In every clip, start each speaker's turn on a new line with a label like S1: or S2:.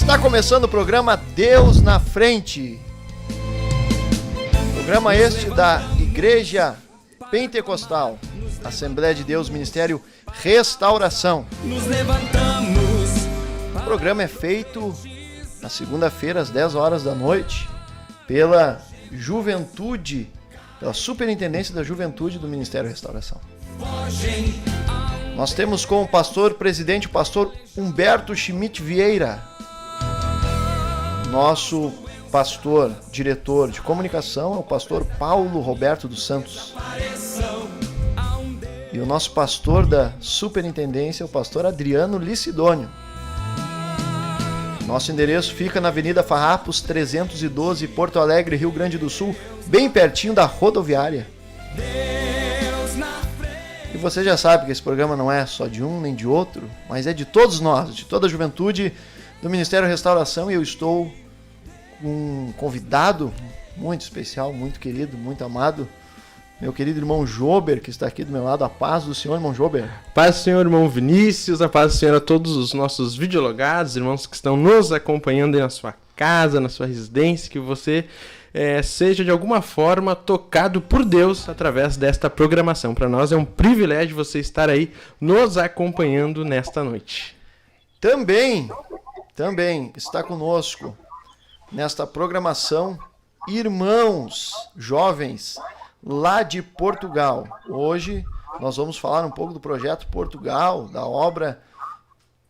S1: Está começando o programa Deus na Frente. Programa este da Igreja Pentecostal, Assembleia de Deus, Ministério Restauração. O programa é feito na segunda-feira, às 10 horas da noite, pela Juventude, pela Superintendência da Juventude do Ministério Restauração. Nós temos como pastor presidente o pastor Humberto Schmidt Vieira. Nosso pastor, diretor de comunicação é o pastor Paulo Roberto dos Santos. E o nosso pastor da superintendência é o pastor Adriano Licidônio. Nosso endereço fica na Avenida Farrapos 312, Porto Alegre, Rio Grande do Sul, bem pertinho da rodoviária. E você já sabe que esse programa não é só de um nem de outro, mas é de todos nós, de toda a juventude do Ministério Restauração, e eu estou com um convidado muito especial, muito querido, muito amado, meu querido irmão Jober, que está aqui do meu lado. A paz do Senhor, irmão Jober.
S2: Paz do Senhor, irmão Vinícius, a paz do Senhor a todos os nossos videologados, irmãos que estão nos acompanhando aí na sua casa, na sua residência, que você seja de alguma forma tocado por Deus através desta programação. Para nós é um privilégio você estar aí nos acompanhando nesta noite.
S1: Também está conosco nesta programação irmãos jovens lá de Portugal. Hoje nós vamos falar um pouco do projeto Portugal, da obra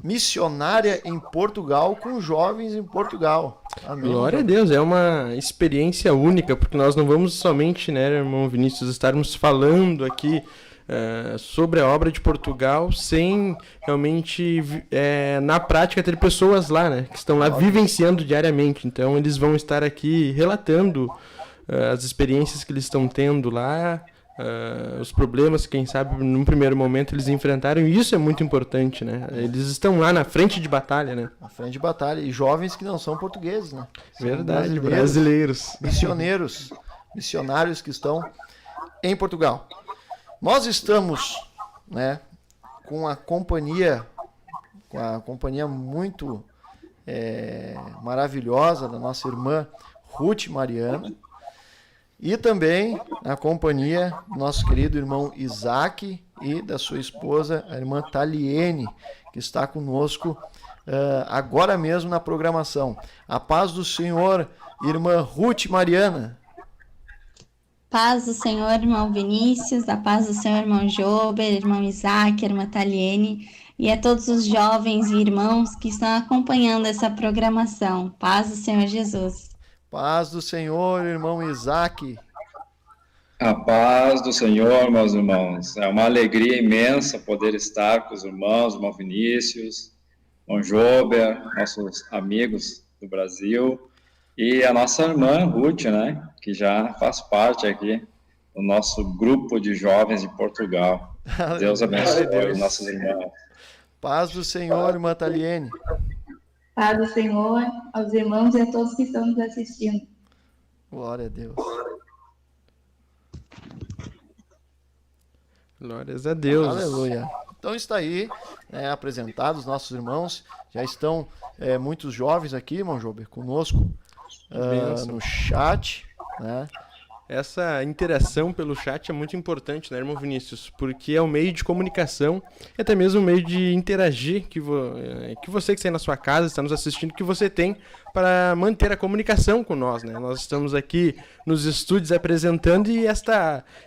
S1: missionária em Portugal com jovens em Portugal. Amém.
S2: Glória a Deus, é uma experiência única, porque nós não vamos somente, irmão Vinícius, estarmos falando aqui sobre a obra de Portugal sem realmente, na prática, ter pessoas lá, que estão lá vivenciando diariamente. Então eles vão estar aqui relatando as experiências que eles estão tendo lá, os problemas que, quem sabe, num primeiro momento eles enfrentaram, e isso é muito importante, Eles estão lá na frente de batalha, Na
S1: frente de batalha, e jovens que não são portugueses,
S2: Verdade, brasileiros.
S1: Missionários que estão em Portugal. Nós estamos, com a companhia muito maravilhosa da nossa irmã Ruth Mariana, e também a companhia do nosso querido irmão Isaac e da sua esposa, a irmã Taliene, que está conosco agora mesmo na programação. A paz do Senhor, irmã Ruth Mariana.
S3: Paz do Senhor, irmão Vinícius, a paz do Senhor, irmão Jober, irmão Isaac, irmã Taliene, e a todos os jovens e irmãos que estão acompanhando essa programação. Paz do Senhor Jesus.
S1: Paz do Senhor, irmão Isaac.
S4: A paz do Senhor, meus irmãos. É uma alegria imensa poder estar com os irmãos, irmão Vinícius, irmão Jober, nossos amigos do Brasil, e a nossa irmã Ruth, que já faz parte aqui do nosso grupo de jovens de Portugal. Deus abençoe os nossos irmãos.
S1: Paz do Senhor, irmã Taliene.
S5: Paz do Senhor aos irmãos e a todos que estão nos assistindo.
S1: Glória a Deus.
S2: Glórias a Deus.
S1: Aleluia. Então está aí, apresentados nossos irmãos. Já estão muitos jovens aqui, irmão Jober, conosco no chat,
S2: Essa interação pelo chat é muito importante, irmão Vinícius? Porque é um meio de comunicação, é até mesmo um meio de interagir que você que está aí na sua casa, está nos assistindo, que você tem para manter a comunicação com nós, Nós estamos aqui nos estúdios apresentando e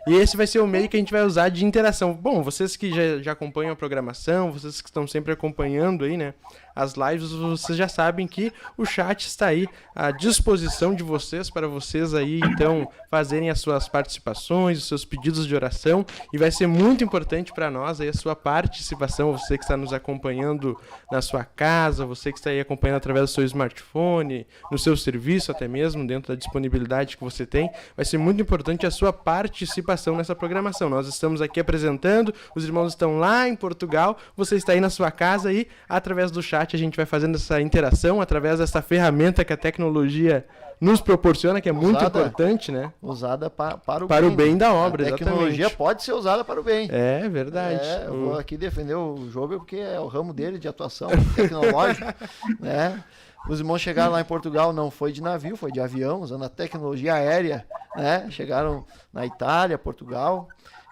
S2: esse vai ser o meio que a gente vai usar de interação. Bom, vocês que já acompanham a programação, vocês que estão sempre acompanhando aí, as lives, vocês já sabem que o chat está aí à disposição de vocês, para vocês aí, então, fazerem as suas participações, os seus pedidos de oração, e vai ser muito importante para nós aí a sua participação, você que está nos acompanhando na sua casa, você que está aí acompanhando através do seu smartphone, no seu serviço até mesmo, dentro da disponibilidade que você tem, vai ser muito importante a sua participação nessa programação. Nós estamos aqui apresentando, os irmãos estão lá em Portugal, você está aí na sua casa e através do chat chat, a gente vai fazendo essa interação através dessa ferramenta que a tecnologia nos proporciona, que é muito importante, né?
S1: Usada para
S2: o bem da obra,
S1: exatamente. A tecnologia pode ser usada para o bem.
S2: É verdade.
S1: Eu vou aqui defender o Jober porque é o ramo dele de atuação tecnológica, né? Os irmãos chegaram lá em Portugal, não foi de navio, foi de avião, usando a tecnologia aérea, né? Chegaram na Itália, Portugal,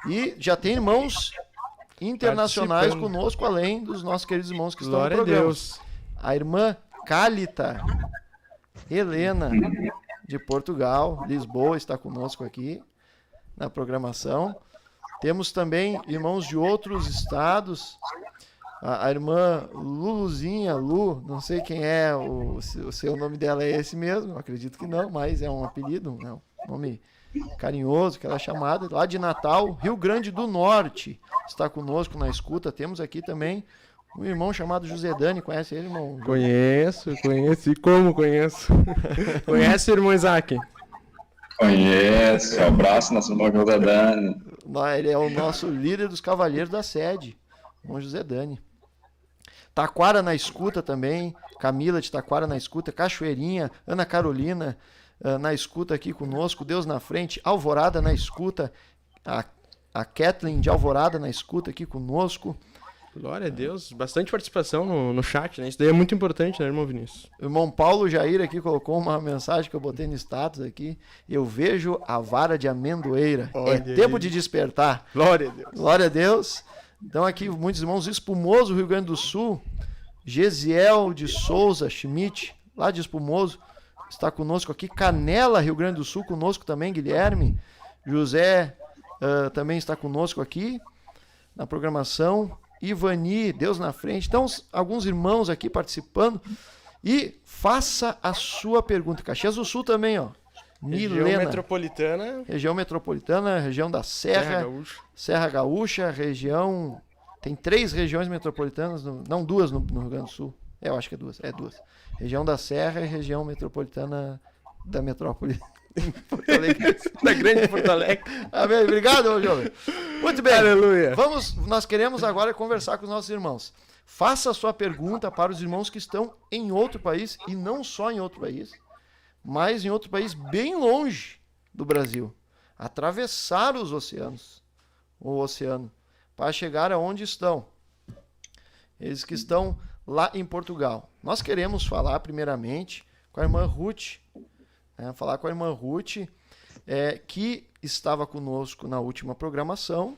S1: e já tem irmãos internacionais conosco, além dos nossos queridos irmãos que estão no programa.
S2: Glória a Deus.
S1: A irmã Cálita Helena, de Portugal, Lisboa, está conosco aqui na programação. Temos também irmãos de outros estados. A irmã Luluzinha, Lu, não sei quem é, o seu nome dela é esse mesmo, acredito que não, mas é um apelido, né? Um nome carinhoso que ela é chamada, lá de Natal, Rio Grande do Norte, está conosco na escuta. Temos aqui também um irmão chamado José Dani, conhece ele, irmão?
S2: Conheço, e como conheço? Conhece o irmão Isaac?
S4: Conheço, abraço nosso irmão José Dani.
S1: Ele é o nosso líder dos Cavalheiros da Sede, irmão José Dani. Taquara na escuta também, Camila de Taquara na escuta, Cachoeirinha, Ana Carolina na escuta aqui conosco, Deus na frente, Alvorada na escuta, a Kathleen de Alvorada na escuta aqui conosco.
S2: Glória a Deus, bastante participação no chat, né? Isso daí é muito importante, né, irmão Vinícius?
S1: O irmão Paulo Jair aqui colocou uma mensagem que eu botei no status aqui. Eu vejo a vara de amendoeira.
S2: Olha
S1: tempo
S2: aí.
S1: de despertar.
S2: Glória a Deus.
S1: Glória a Deus. Então aqui muitos irmãos, Espumoso, Rio Grande do Sul, Gesiel de Souza Schmidt, lá de Espumoso, está conosco aqui. Canela, Rio Grande do Sul, conosco também, Guilherme. José também está conosco aqui na programação. Ivani, Deus na frente. Então, alguns irmãos aqui participando. E faça a sua pergunta. Caxias do Sul também, ó. Milena. Região metropolitana, região da Serra Gaúcha, região... Tem 3 regiões metropolitanas, não 2 no Rio Grande do Sul. Eu acho que é 2. É 2. Região da Serra e região metropolitana da metrópole.
S2: Porto Alegre. Da grande Porto Alegre.
S1: Amém. Obrigado, meu jovem. Muito bem.
S2: Aleluia.
S1: Nós queremos agora conversar com os nossos irmãos. Faça a sua pergunta para os irmãos que estão em outro país, e não só em outro país, mas em outro país bem longe do Brasil. Atravessar o oceano, para chegar aonde estão. Eles que estão lá em Portugal. Nós queremos falar primeiramente com a irmã Ruth, falar com a irmã Ruth, que estava conosco na última programação,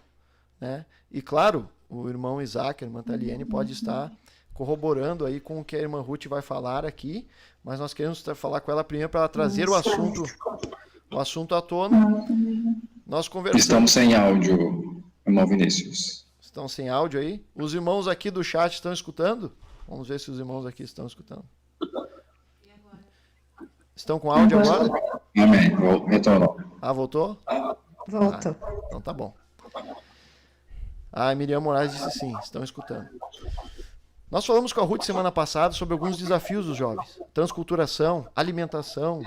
S1: né? E claro, o irmão Isaac, a irmã Taliene, pode estar corroborando aí com o que a irmã Ruth vai falar aqui, mas nós queremos falar com ela primeiro para ela trazer o assunto à tona. Nós conversamos.
S4: Estamos sem áudio, irmão Vinícius.
S1: Estão sem áudio aí? Os irmãos aqui do chat estão escutando? Vamos ver se os irmãos aqui estão escutando. Estão com áudio agora?
S4: Amém. Retornou.
S1: Voltou?
S3: Voltou.
S1: Então tá bom. A Miriam Moraes disse sim, estão escutando. Nós falamos com a Ruth semana passada sobre alguns desafios dos jovens. Transculturação, alimentação,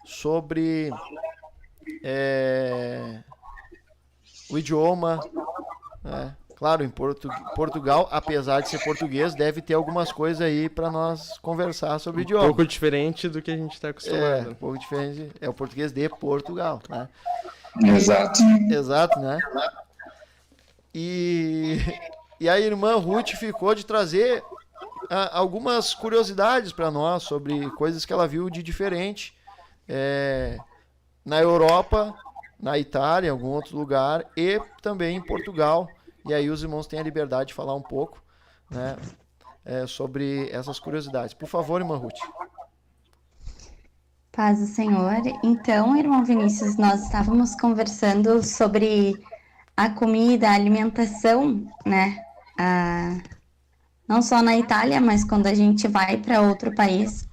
S1: sobre o idioma. Claro, em Portugal, apesar de ser português, deve ter algumas coisas aí para nós conversar sobre o idioma.
S2: Um pouco diferente do que a gente está acostumado.
S1: Um pouco diferente. É o português de Portugal, né? Exato, né? E a irmã Ruth ficou de trazer algumas curiosidades para nós sobre coisas que ela viu de diferente na Europa, na Itália, em algum outro lugar, e também em Portugal. E aí os irmãos têm a liberdade de falar um pouco, né, sobre essas curiosidades. Por favor, irmã Ruth.
S3: Paz do Senhor. Então, irmão Vinícius, nós estávamos conversando sobre a comida, a alimentação, né? Não só na Itália, mas quando a gente vai para outro país.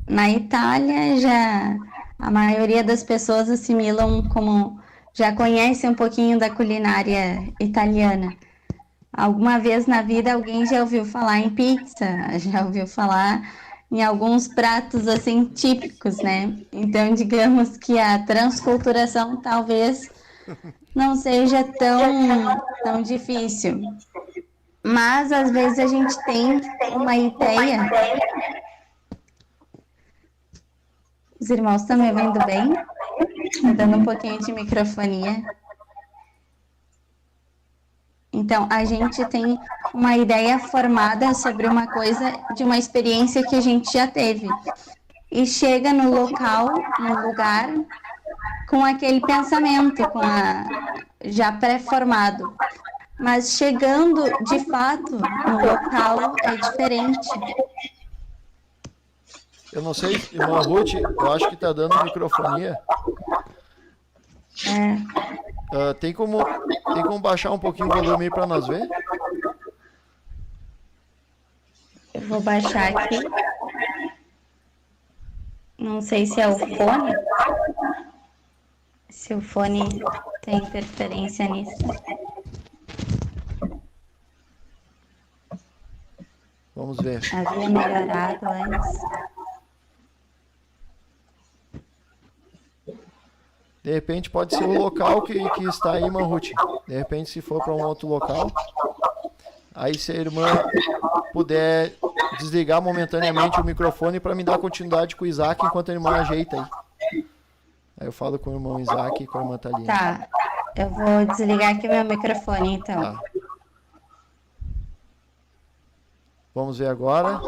S3: Na Itália, a maioria das pessoas assimilam como... já conhecem um pouquinho da culinária italiana. Alguma vez na vida alguém já ouviu falar em pizza, já ouviu falar em alguns pratos assim típicos, né? Então, digamos que a transculturação talvez não seja tão difícil. Mas às vezes a gente tem uma ideia. Os irmãos estão me ouvindo bem? Tá dando um pouquinho de microfonia. Então, a gente tem uma ideia formada sobre uma coisa, de uma experiência que a gente já teve. E chega no local, no lugar, com aquele pensamento, já pré-formado. Mas chegando, de fato, no local é diferente.
S1: Eu não sei, irmã Ruth, eu acho que tá dando microfonia. Tem como baixar um pouquinho o volume aí para nós ver?
S3: Eu vou baixar aqui. Não sei se é o fone. Se o fone tem interferência nisso.
S1: Vamos ver.
S3: Havia melhorado antes.
S1: De repente pode ser o local que está aí, irmã Ruth. De repente, se for para um outro local. Aí se a irmã puder desligar momentaneamente o microfone para me dar continuidade com o Isaac enquanto a irmã ajeita aí. Aí eu falo com o irmão Isaac e com a irmã Thalia.
S3: Tá, eu vou desligar aqui meu microfone então.
S1: Tá. Vamos ver agora.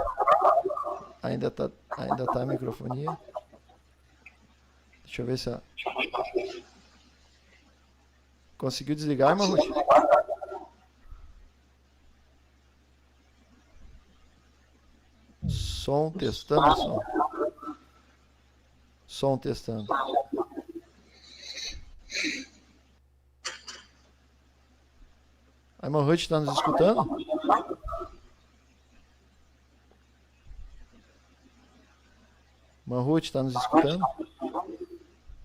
S1: Ainda tá a microfonia. Deixa eu ver se conseguiu desligar, irmã Ruth? Som testando, som. Som testando. A irmã Ruth está nos escutando? Irmã Ruth está nos escutando?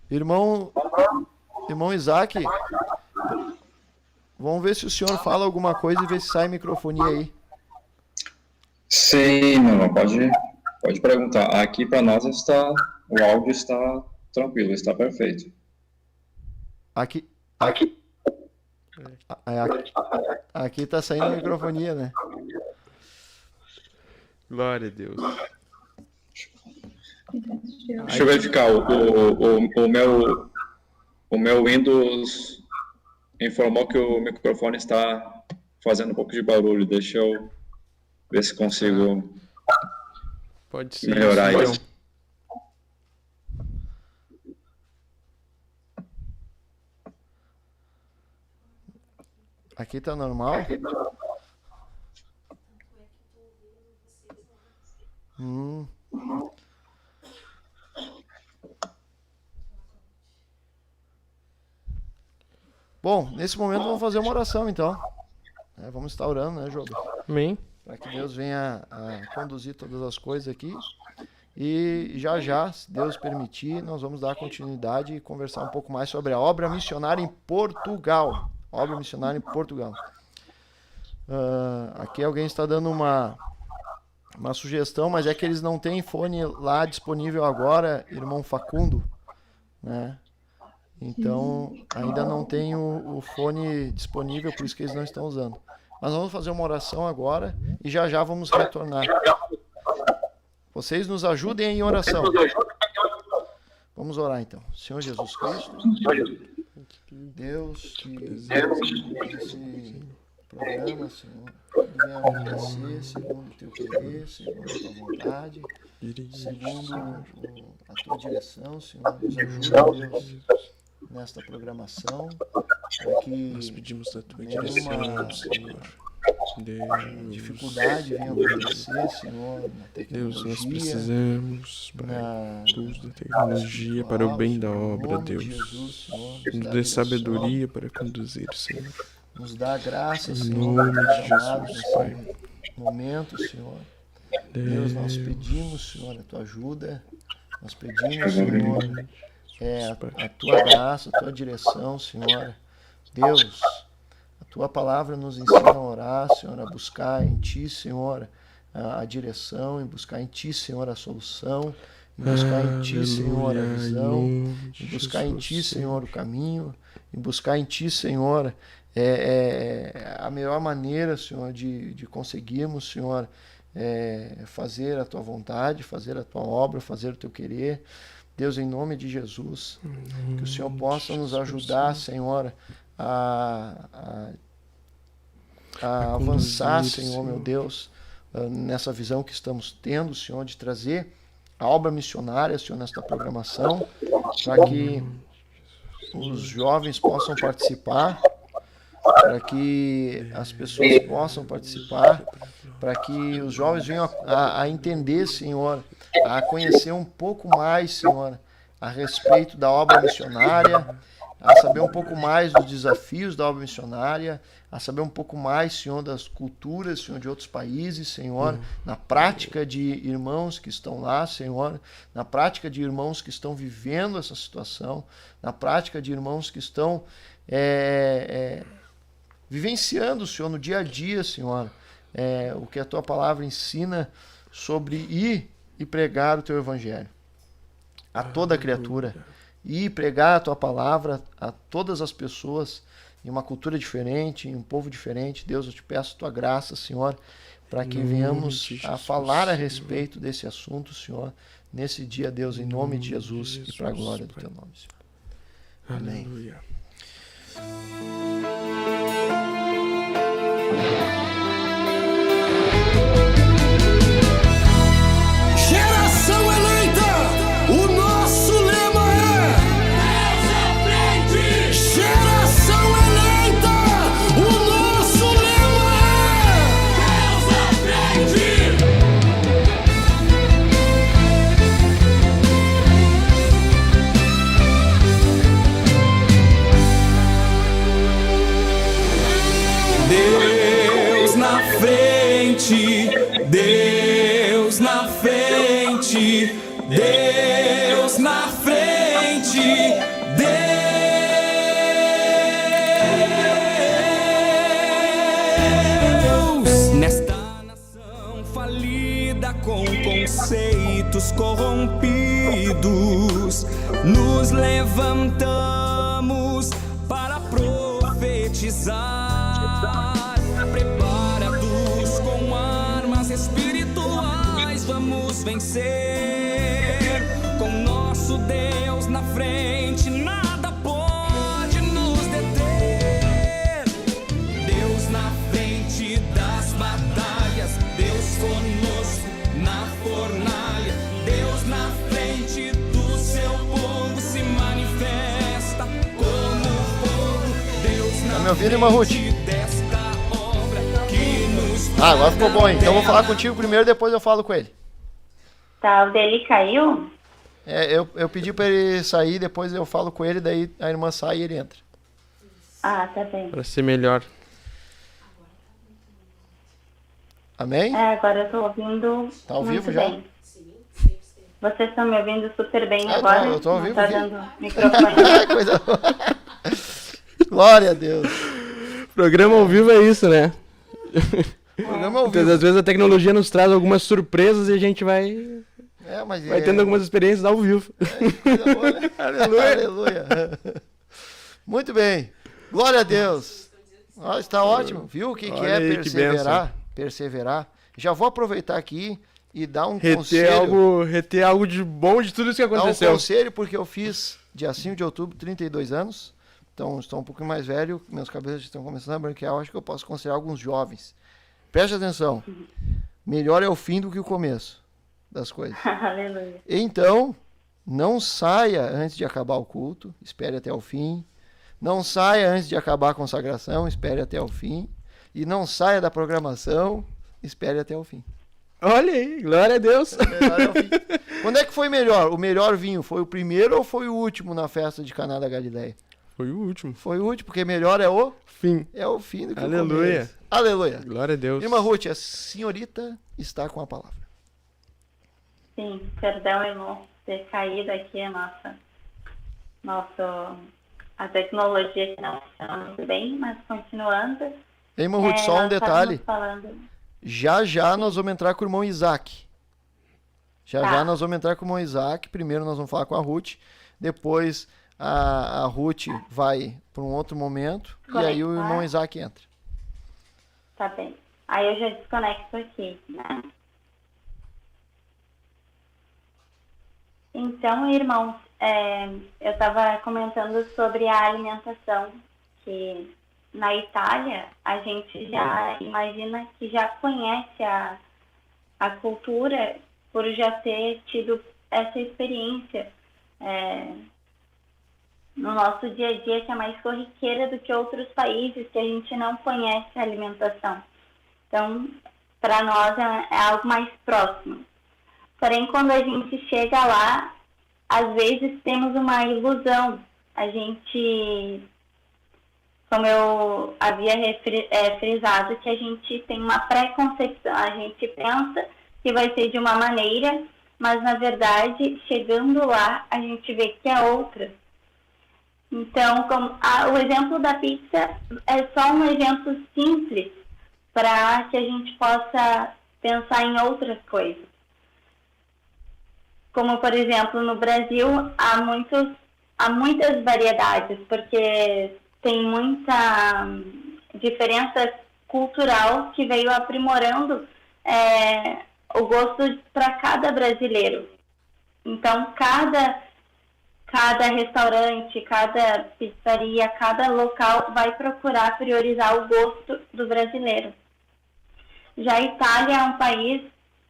S1: Irmão Isaac, vamos ver se o senhor fala alguma coisa e ver se sai microfonia aí.
S4: Sim, não, pode perguntar. Aqui para nós o áudio está tranquilo, está perfeito.
S1: Aqui está saindo microfonia, né?
S2: Glória a Deus.
S4: Deixa eu verificar. O meu Windows informou que o microfone está fazendo um pouco de barulho. Deixa eu ver se consigo
S2: Pode ser
S4: melhorar
S2: isso,
S4: isso.
S1: Aqui tá normal? Bom, nesse momento vamos fazer uma oração então. Vamos estar orando, né, Jogo?
S2: Amém.
S1: Para que Deus venha a conduzir todas as coisas aqui. E já, se Deus permitir, nós vamos dar continuidade e conversar um pouco mais sobre a obra missionária em Portugal. Obra missionária em Portugal. Aqui alguém está dando uma sugestão, mas é que eles não têm fone lá disponível agora, irmão Facundo, né? Então, ainda não tem o fone disponível, por isso que eles não estão usando. Mas vamos fazer uma oração agora e já vamos retornar. Vocês nos ajudem em oração. Vamos orar então. Senhor Jesus Cristo, Deus, que esse programa, Senhor, venha acontecer segundo o teu querer, segundo a tua vontade, segundo a tua direção, Senhor. Nos ajuda, Deus, nesta programação, para que
S2: Nós pedimos a tua
S1: nenhuma
S2: direção, Senhor.
S1: dificuldade venha acontecer, Senhor, na
S2: Deus, nós
S1: tecnologia,
S2: precisamos, Pai,
S1: na
S2: uso da tecnologia para o bem da obra, Deus. Nos dê sabedoria para conduzir, Senhor.
S1: Nos dá graça,
S2: Em
S1: Senhor,
S2: nome
S1: para
S2: de
S1: trabalhar
S2: Jesus,
S1: nesse
S2: Pai.
S1: momento, Senhor. Deus, nós pedimos, Senhor, a tua ajuda. Nós pedimos, Senhor, a tua graça, a tua direção, Senhor. Deus, a tua palavra nos ensina a orar, Senhor, a buscar em ti, Senhor, a direção, em buscar em ti, Senhor, a solução, em buscar em ti, Senhor, a visão, em buscar em ti, Senhor, o caminho, em buscar em ti, Senhor, a melhor maneira, Senhor, de conseguirmos, Senhor, fazer a Tua vontade, fazer a Tua obra, fazer o Teu querer. Deus, em nome de Jesus, que o Senhor possa nos ajudar, Senhor, a avançar, Senhor, meu Deus, nessa visão que estamos tendo, Senhor, de trazer a obra missionária, Senhor, nesta programação, para que os jovens possam participar, para que as pessoas possam participar, para que os jovens venham a entender, Senhor, a conhecer um pouco mais, Senhor, a respeito da obra missionária, a saber um pouco mais dos desafios da obra missionária, a saber um pouco mais, Senhor, das culturas, Senhor, de outros países, Senhor, na prática de irmãos que estão lá, Senhor, na prática de irmãos que estão vivendo essa situação, na prática de irmãos que estão vivenciando, Senhor, no dia a dia, Senhor, o que a Tua palavra ensina sobre ir e pregar o Teu Evangelho a toda criatura, e pregar a Tua palavra a todas as pessoas em uma cultura diferente, em um povo diferente. Deus, eu te peço Tua graça, Senhor, para que venhamos a falar a respeito desse assunto, Senhor, nesse dia, Deus, em nome de Jesus e para a glória do Teu nome, Senhor. Amém.
S2: Aleluia.
S6: Geração eleita, o nosso lema é Deus à frente. Geração eleita, o nosso lema é Deus à frente. Deus na frente, Deus na frente, Deus na frente, Deus nesta nação falida com conceitos corrompidos, nos levantamos para profetizar. Preparados com armas espirituais, vamos vencer. Com nosso Deus na frente, nada pode nos deter. Deus na frente das batalhas, Deus conosco na fornalha. Deus na frente do seu povo se manifesta como fogo. Deus na
S1: Tá me ouvindo, irmã Ruth?
S6: frente desta obra que nos
S1: Agora ficou bom, então eu vou falar contigo primeiro, depois eu falo com ele.
S7: Tá, o dele caiu?
S1: Eu pedi para ele sair, depois eu falo com ele, daí a irmã sai e ele entra.
S7: Ah, tá bem.
S2: Para ser melhor.
S1: Amém?
S7: Agora eu tô ouvindo
S1: Tá ao
S7: muito
S1: vivo já?
S7: bem. Vocês estão me ouvindo super bem
S1: Ah,
S7: agora?
S1: eu tô ao
S7: Não
S1: vivo
S7: tá
S1: aqui.
S7: dando microfone.
S1: Coisa boa. Glória a Deus.
S2: Programa ao vivo é isso, né?
S1: Programa ao
S2: Muitas
S1: vivo.
S2: das vezes a tecnologia nos traz algumas surpresas e a gente vai tendo algumas experiências ao vivo.
S1: Coisa boa, né? Aleluia. Aleluia. Muito bem. Glória a Deus. Ó, está ótimo. Viu o que
S2: Olha
S1: é
S2: aí, que
S1: perseverar?
S2: bênção.
S1: Perseverar. Já vou aproveitar aqui e dar um conselho.
S2: Reter algo de bom de tudo isso que
S1: Dar um
S2: aconteceu.
S1: conselho, porque eu fiz dia 5 de outubro, 32 anos. Então, estou um pouquinho mais velho, meus cabelos estão começando a branquear. Eu acho que eu posso aconselhar alguns jovens. Preste atenção. Melhor é o fim do que o começo das coisas.
S7: Aleluia.
S1: Então, não saia antes de acabar o culto, espere até o fim. Não saia antes de acabar a consagração, espere até o fim. E não saia da programação, espere até o fim.
S2: Olha aí, glória a Deus.
S1: Melhor é o fim. Quando é que foi melhor? O melhor vinho foi o primeiro ou foi o último na festa de Caná da Galileia?
S2: Foi o último.
S1: Foi o último, porque melhor é o
S2: Fim.
S1: fim do que
S2: Aleluia.
S1: o começo. Aleluia.
S2: Glória a Deus.
S1: Irmã Ruth, a senhorita está com a palavra.
S7: Sim, perdão, irmão, ter caído aqui a tecnologia que não funciona muito bem, mas continuando.
S1: Irmã Ruth, só um
S7: nós
S1: detalhe.
S7: estávamos falando-
S1: Já nós vamos entrar com o irmão Isaac. Já
S7: Tá.
S1: nós vamos entrar com o irmão Isaac. Primeiro nós vamos falar com a Ruth. Depois a Ruth vai para um outro momento e aí o irmão Isaac entra.
S7: Tá bem. Aí eu já desconecto aqui, né? Então, irmãos, eu estava comentando sobre a alimentação, que na Itália a gente já imagina que já conhece a cultura por já ter tido essa experiência no nosso dia a dia, que é mais corriqueira do que outros países que a gente não conhece a alimentação. Então, para nós é algo mais próximo. Porém, quando a gente chega lá, às vezes temos uma ilusão. A gente, como eu havia frisado, que a gente tem uma pré-concepção. A gente pensa que vai ser de uma maneira, mas, na verdade, chegando lá, a gente vê que é outra. Então, o exemplo da pizza é só um exemplo simples para que a gente possa pensar em outras coisas. Como, por exemplo, no Brasil, há muitas variedades, porque tem muita diferença cultural que veio aprimorando o gosto para cada brasileiro. Então, cada restaurante, cada pizzaria, cada local vai procurar priorizar o gosto do brasileiro. Já a Itália é um país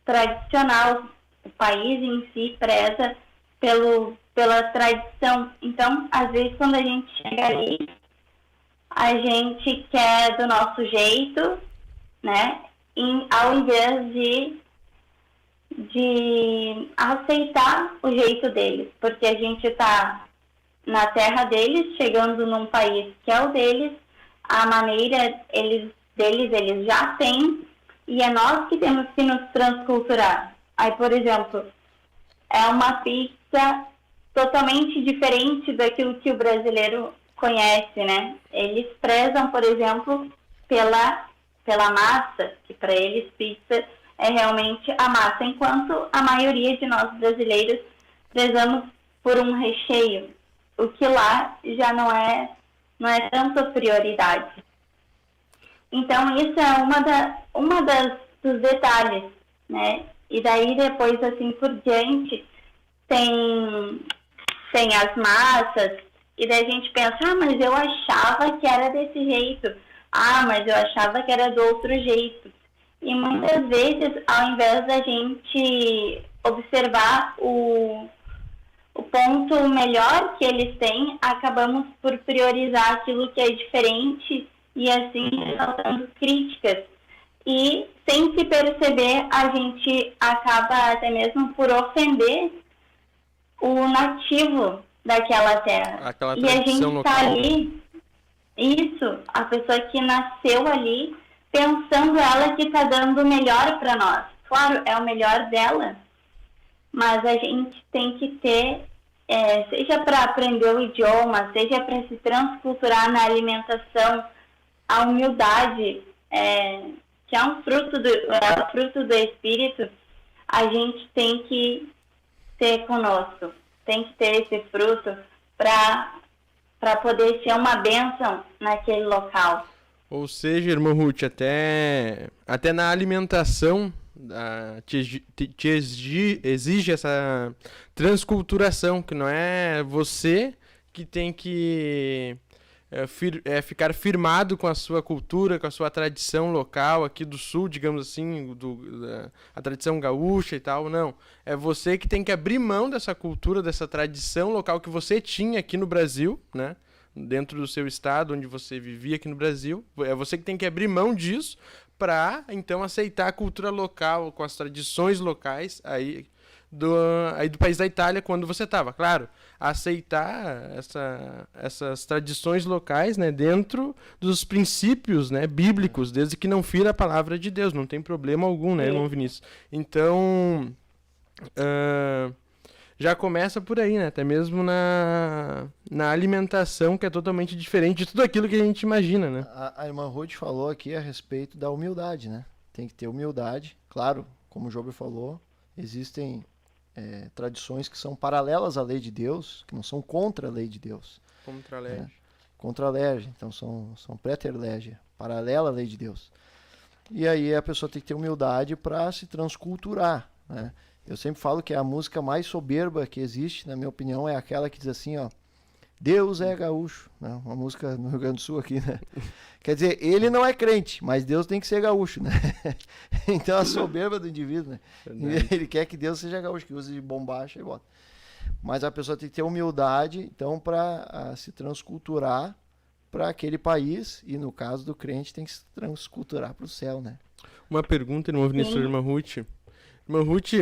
S7: tradicional, o país em si preza pela tradição. Então, às vezes, quando a gente chega ali, a gente quer do nosso jeito, né? Ao invés de aceitar o jeito deles, porque a gente está na terra deles, chegando num país que é o deles, a maneira deles já têm, e é nós que temos que nos transculturar. Aí, por exemplo, é uma pizza totalmente diferente daquilo que o brasileiro conhece, né? Eles prezam, por exemplo, pela massa, que para eles pizza é realmente a massa, enquanto a maioria de nós brasileiros prezamos por um recheio, o que lá já não é tanto prioridade. Então, isso é uma dos detalhes, né? E daí, depois, assim por diante, tem as massas, e daí a gente pensa, mas eu achava que era desse jeito, mas eu achava que era do outro jeito. E muitas vezes, ao invés da gente observar o ponto melhor que eles têm, acabamos por priorizar aquilo que é diferente e assim soltando críticas. E sem se perceber, a gente acaba até mesmo por ofender o nativo daquela terra.
S2: Aquela
S7: e a gente
S2: tradição
S7: está
S2: local.
S7: ali, a pessoa que nasceu ali, pensando ela que está dando o melhor para nós. Claro, é o melhor dela, mas a gente tem que ter, seja para aprender o idioma, seja para se transculturar na alimentação, a humildade, que é um fruto do Espírito, a gente tem que ter conosco, tem que ter esse fruto para poder ser uma bênção naquele local.
S2: Ou seja, irmã Ruth, até na alimentação te exige essa transculturação, que não é você que tem que ficar firmado com a sua cultura, com a sua tradição local aqui do sul, digamos assim, a tradição gaúcha e tal, não. É você que tem que abrir mão dessa cultura, dessa tradição local que você tinha aqui no Brasil, né? Dentro do seu estado, onde você vivia aqui no Brasil. É você que tem que abrir mão disso para, então, aceitar a cultura local, com as tradições locais aí do país da Itália, quando você estava. Claro, aceitar essas tradições locais, né, dentro dos princípios, né, bíblicos, desde que não fira a palavra de Deus. Não tem problema algum, né, irmão Vinícius? Então, já começa por aí, né? Até mesmo na alimentação, que é totalmente diferente de tudo aquilo que a gente imagina, né?
S1: A irmã Ruth falou aqui a respeito da humildade, né? Tem que ter humildade. Claro, como o Job falou, existem tradições que são paralelas à lei de Deus, que não são contra a lei de Deus.
S2: Contra a lei.
S1: Contra a lege, então são preterlege, paralela à lei de Deus. E aí a pessoa tem que ter humildade para se transculturar, né? Eu sempre falo que a música mais soberba que existe, na minha opinião, é aquela que diz assim, ó, Deus é gaúcho, né? Uma música no Rio Grande do Sul aqui, né? Quer dizer, ele não é crente, mas Deus tem que ser gaúcho, né? Então a soberba do indivíduo, né? Ele quer que Deus seja gaúcho, que use de bombacha e bota. Mas a pessoa tem que ter humildade, então, para se transculturar para aquele país, e no caso do crente tem que se transculturar para o céu, né?
S2: Uma pergunta, irmão Vinícius, irmã Ruth. Irmã Ruth,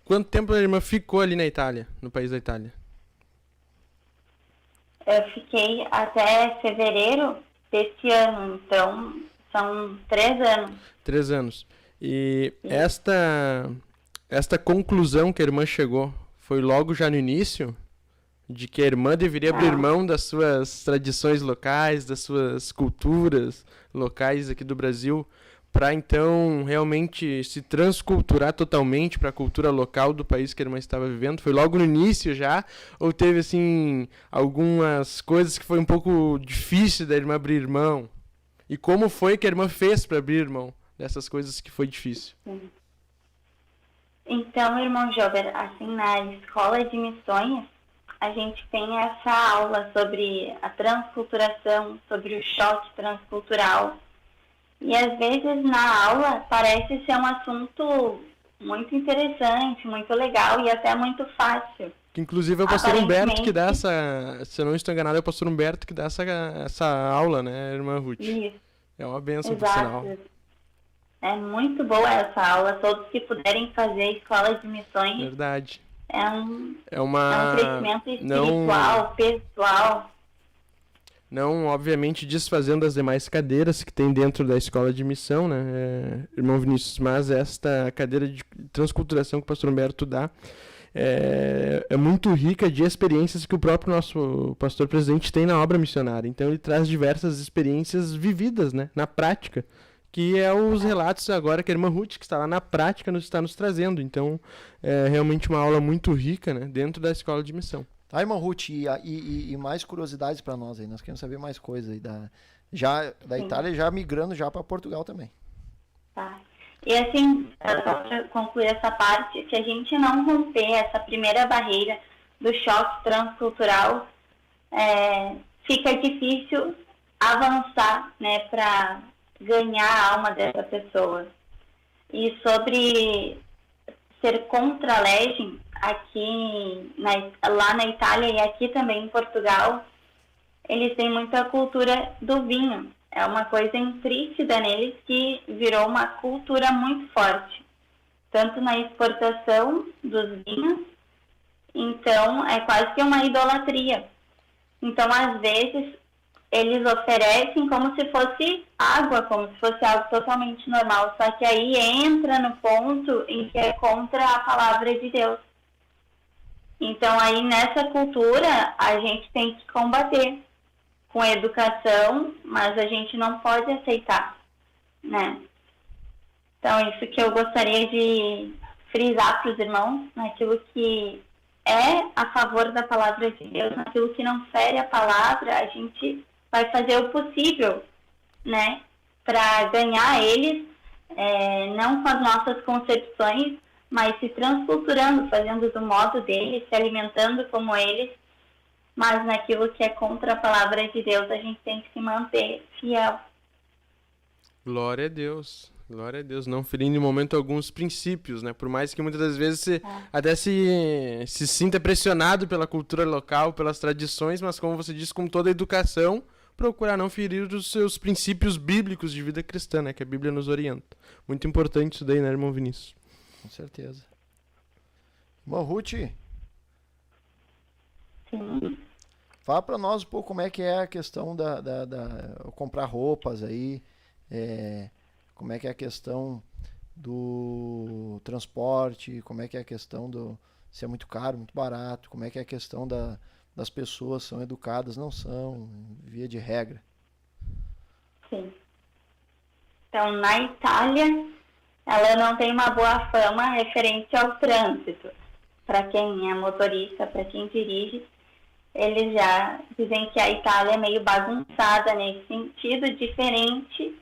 S2: quanto tempo a irmã ficou ali na Itália, no país da Itália?
S7: Eu fiquei até fevereiro desse ano, então são 3 anos.
S2: 3 anos. E esta conclusão que a irmã chegou foi logo já no início? De que a irmã deveria abrir mão das suas tradições locais, das suas culturas locais aqui do Brasil, para então realmente se transculturar totalmente para a cultura local do país que a irmã estava vivendo? Foi logo no início já? Ou teve, assim, algumas coisas que foi um pouco difícil da irmã abrir mão? E como foi que a irmã fez para abrir mão dessas coisas que foi difícil?
S7: Então, irmão Jober, assim, na escola de missões, a gente tem essa aula sobre a transculturação, sobre o choque transcultural. E às vezes na aula parece ser um assunto muito interessante, muito legal e até muito fácil.
S2: Que inclusive é o pastor Humberto que dá essa, se eu não estou enganado, é o pastor Humberto que dá essa aula, né, irmã Ruth?
S7: Isso.
S2: É uma bênção, por sinal.
S7: É muito boa essa aula, todos que puderem fazer escola de missões.
S2: Verdade.
S7: É um crescimento espiritual, pessoal.
S2: Não, obviamente, desfazendo as demais cadeiras que tem dentro da escola de missão, né, irmão Vinícius, mas esta cadeira de transculturação que o pastor Humberto dá é muito rica de experiências que o próprio nosso pastor presidente tem na obra missionária. Então ele traz diversas experiências vividas, né, na prática, que é os relatos agora que a irmã Ruth, que está lá na prática, está nos trazendo. Então é realmente uma aula muito rica, né, dentro da escola de missão.
S1: Tá, irmão Ruth, e mais curiosidades para nós aí, nós queremos saber mais coisas aí da Itália, já migrando já para Portugal também.
S7: Tá. E assim, só para concluir essa parte, se a gente não romper essa primeira barreira do choque transcultural, fica difícil avançar, né, para ganhar a alma dessa pessoa. E sobre ser contra a lei, aqui lá na Itália e aqui também em Portugal, eles têm muita cultura do vinho. É uma coisa intrínseca neles que virou uma cultura muito forte, tanto na exportação dos vinhos, então é quase que uma idolatria. Então, às vezes, eles oferecem como se fosse água, como se fosse algo totalmente normal, só que aí entra no ponto em que é contra a palavra de Deus. Então, aí nessa cultura, a gente tem que combater com educação, mas a gente não pode aceitar, né? Então, isso que eu gostaria de frisar para os irmãos, naquilo que é a favor da palavra de Deus, naquilo que não fere a palavra, a gente vai fazer o possível, né, para ganhar eles, não com as nossas concepções, mas se transculturando, fazendo do modo deles, se alimentando como eles, mas naquilo que é contra a palavra de Deus, a gente tem que se manter fiel.
S2: Glória a Deus, não ferindo em momento algum os princípios, né? Por mais que muitas das vezes você até se sinta pressionado pela cultura local, pelas tradições, mas como você disse, com toda a educação, procurar não ferir os seus princípios bíblicos de vida cristã, né? Que a Bíblia nos orienta. Muito importante isso daí, né, irmão Vinícius?
S1: Com certeza. Irmão Ruth,
S7: Sim.
S1: fala para nós um pouco como é que é a questão da comprar roupas aí, como é que é a questão do transporte, como é que é a questão se é muito caro, muito barato, como é que é a questão das pessoas, são educadas, não são, via de regra.
S7: Sim. Então, na Itália, ela não tem uma boa fama referente ao trânsito. Para quem é motorista, para quem dirige, eles já dizem que a Itália é meio bagunçada nesse sentido, diferente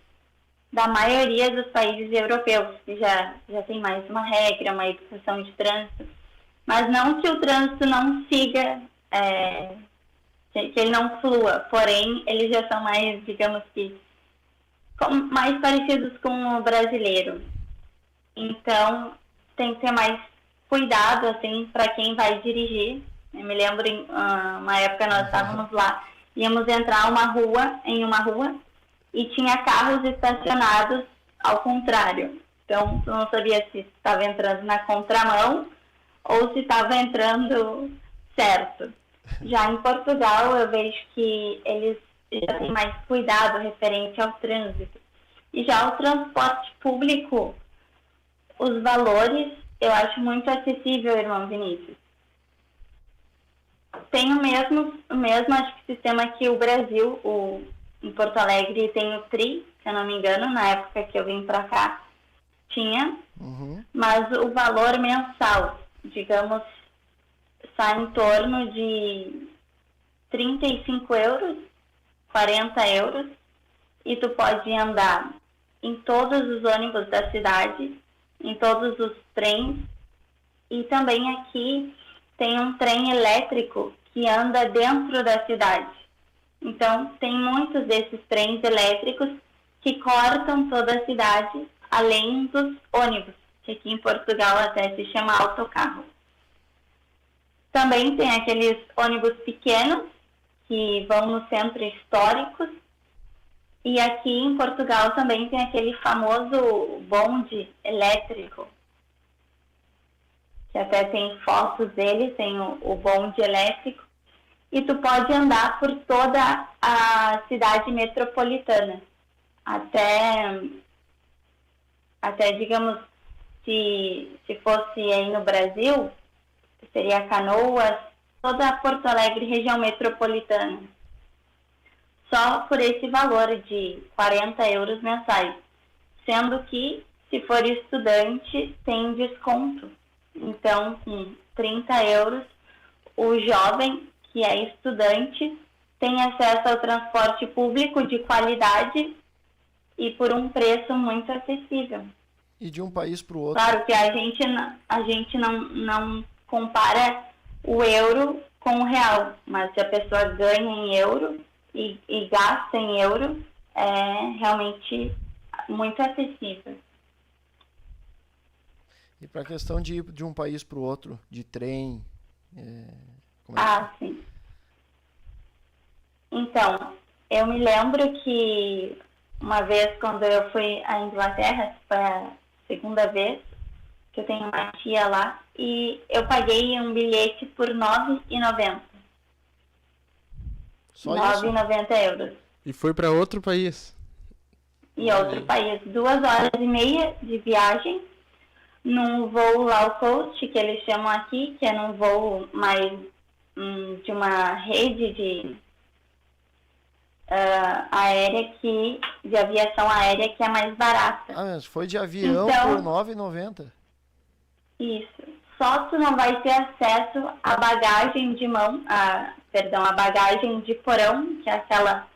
S7: da maioria dos países europeus, que já tem mais uma regra, uma educação de trânsito. Mas não que o trânsito não siga, que ele não flua, porém, eles já são mais, digamos que, mais parecidos com o brasileiro. Então, tem que ter mais cuidado, assim, para quem vai dirigir. Eu me lembro, em uma época nós estávamos lá, íamos entrar em uma rua e tinha carros estacionados ao contrário. Então, tu não sabia se estava entrando na contramão ou se estava entrando certo. Já em Portugal, eu vejo que eles já têm mais cuidado referente ao trânsito. E já o transporte público, os valores, eu acho muito acessível, irmão Vinícius. Tem o mesmo acho que, sistema que o Brasil, em Porto Alegre tem o TRI, se eu não me engano, na época que eu vim para cá, tinha, mas o valor mensal, digamos, está em torno de 35 euros, 40 euros, e tu pode andar em todos os ônibus da cidade, em todos os trens, e também aqui tem um trem elétrico que anda dentro da cidade. Então, tem muitos desses trens elétricos que cortam toda a cidade, além dos ônibus, que aqui em Portugal até se chama autocarro. Também tem aqueles ônibus pequenos, que vão no centro históricos, e aqui em Portugal também tem aquele famoso bonde elétrico, que até tem fotos dele, tem o bonde elétrico, e tu pode andar por toda a cidade metropolitana. Até digamos, se fosse aí no Brasil, seria Canoas, toda a Porto Alegre, região metropolitana. Só por esse valor de 40 euros mensais. Sendo que, se for estudante, tem desconto. Então, com 30 euros, o jovem que é estudante tem acesso ao transporte público de qualidade e por um preço muito acessível.
S1: E de um país para o outro.
S7: Claro que a gente não compara o euro com o real, mas se a pessoa ganha em euro e gasta em euro, é realmente muito acessível.
S1: E para a questão de ir de um país para o outro, de trem...
S7: sim. Então, eu me lembro que uma vez, quando eu fui à Inglaterra, foi a segunda vez que eu tenho uma tia lá, e eu paguei um bilhete por R$ 9,90.
S1: Só isso?
S7: 9,90 euros.
S2: E foi para outro país?
S7: E outro país. 2 horas e meia de viagem, num voo low cost, que eles chamam aqui, que é num voo mais de uma rede de de aviação aérea que é mais barata.
S1: Mas foi de avião
S7: então,
S1: por R$ 9,90.
S7: Isso. Só tu não vai ter acesso à bagagem de mão, à bagagem de porão, que é aquela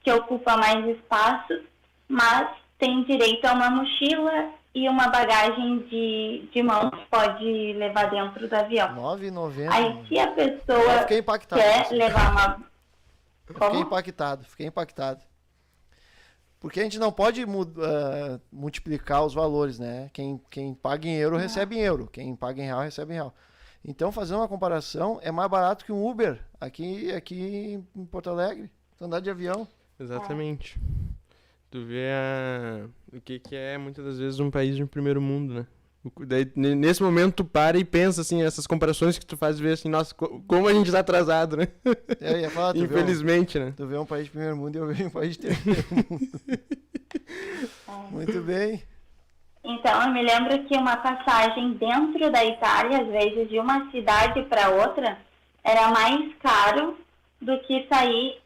S7: que ocupa mais espaço, mas tem direito a uma mochila e uma bagagem de mão que pode levar dentro do avião.
S1: R$ 9,90.
S7: Aí, se a pessoa quer levar uma...
S1: Fiquei impactado. Porque a gente não pode multiplicar os valores, né? Quem paga em euro recebe em euro, quem paga em real recebe em real. Então, fazendo uma comparação, é mais barato que um Uber aqui em Porto Alegre, tu andar de avião.
S2: Exatamente. Tu vê o que é muitas das vezes um país de primeiro mundo, né? Daí, nesse momento tu para e pensa assim, essas comparações que tu faz, ver assim, nossa, como a gente tá atrasado, né?
S1: Eu ia falar,
S2: infelizmente, né?
S1: Tu vê um país de primeiro mundo e eu vejo um país de terceiro mundo. Muito bem.
S7: Então, eu me lembro que uma passagem dentro da Itália, às vezes de uma cidade para outra, era mais caro do que sair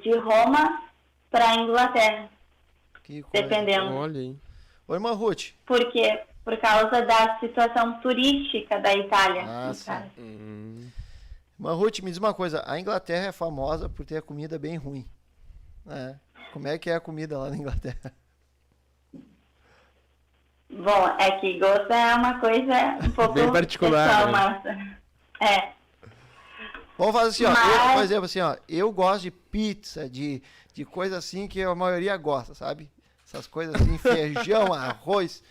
S7: de Roma para a Inglaterra, dependendo.
S2: Olha aí.
S1: Oi, irmã Ruth.
S7: Por quê? Por causa da situação turística da Itália.
S1: Ah,
S7: no
S1: sim.
S7: caso.
S1: Irmã Ruth, me diz uma coisa. A Inglaterra é famosa por ter a comida bem ruim. É. Como é que é a comida lá na Inglaterra?
S7: Bom, é que gosto é uma coisa um pouco
S2: Bem particular,
S7: pessoal,
S2: né?
S7: mas...
S1: Vamos fazer assim, ó.
S7: Mas-
S1: Por exemplo, assim, ó. Eu gosto de pizza, de coisa assim que a maioria gosta, sabe? Essas coisas assim, feijão, arroz,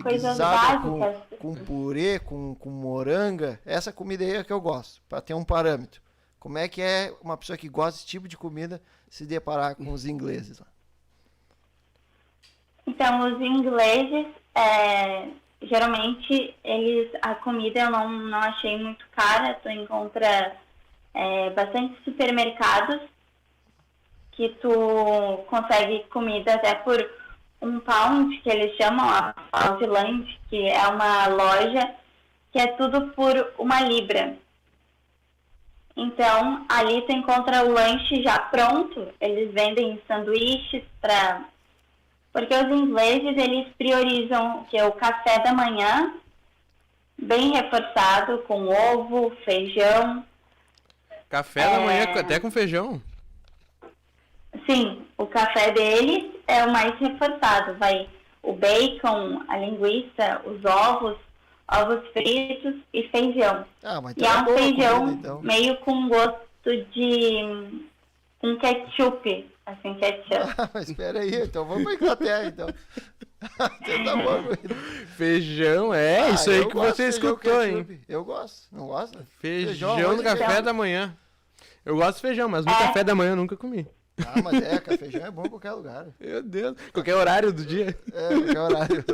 S7: Coisas
S1: guisado
S7: básicas.
S1: com purê, com moranga. Essa comida aí é que eu gosto, para ter um parâmetro. Como é que é uma pessoa que gosta desse tipo de comida se deparar com os ingleses lá?
S7: Então, os ingleses, geralmente, a comida eu não achei muito cara. Tu encontra bastante supermercados que tu consegue comida até por £1, que eles chamam a Poundland, que é uma loja que é tudo por £1. Então, ali tu encontra o lanche já pronto. Eles vendem sanduíches porque os ingleses, eles priorizam que é o café da manhã, bem reforçado, com ovo, feijão.
S2: Café da manhã até com feijão.
S7: Sim, o café deles é o mais reforçado. Vai o bacon, a linguiça, os ovos fritos e feijão.
S1: Ah, mas
S7: E é um
S1: boa a
S7: feijão
S1: comida, então.
S7: meio com gosto de ketchup, assim, ketchup.
S1: Ah, mas espera aí, então vamos pra Inglaterra, então. Então tá bom, comida.
S2: Feijão, isso aí
S1: eu
S2: que
S1: gosto
S2: você
S1: de feijão
S2: escutou, hein?
S1: ketchup. Eu gosto, não gosta?
S2: Feijão no
S1: arroz e
S2: café
S7: feijão.
S2: da manhã. Eu gosto de feijão, mas no café da manhã eu nunca comi.
S1: Ah, mas feijão é bom em qualquer lugar.
S2: Meu Deus. Qualquer horário do dia.
S1: Qualquer horário.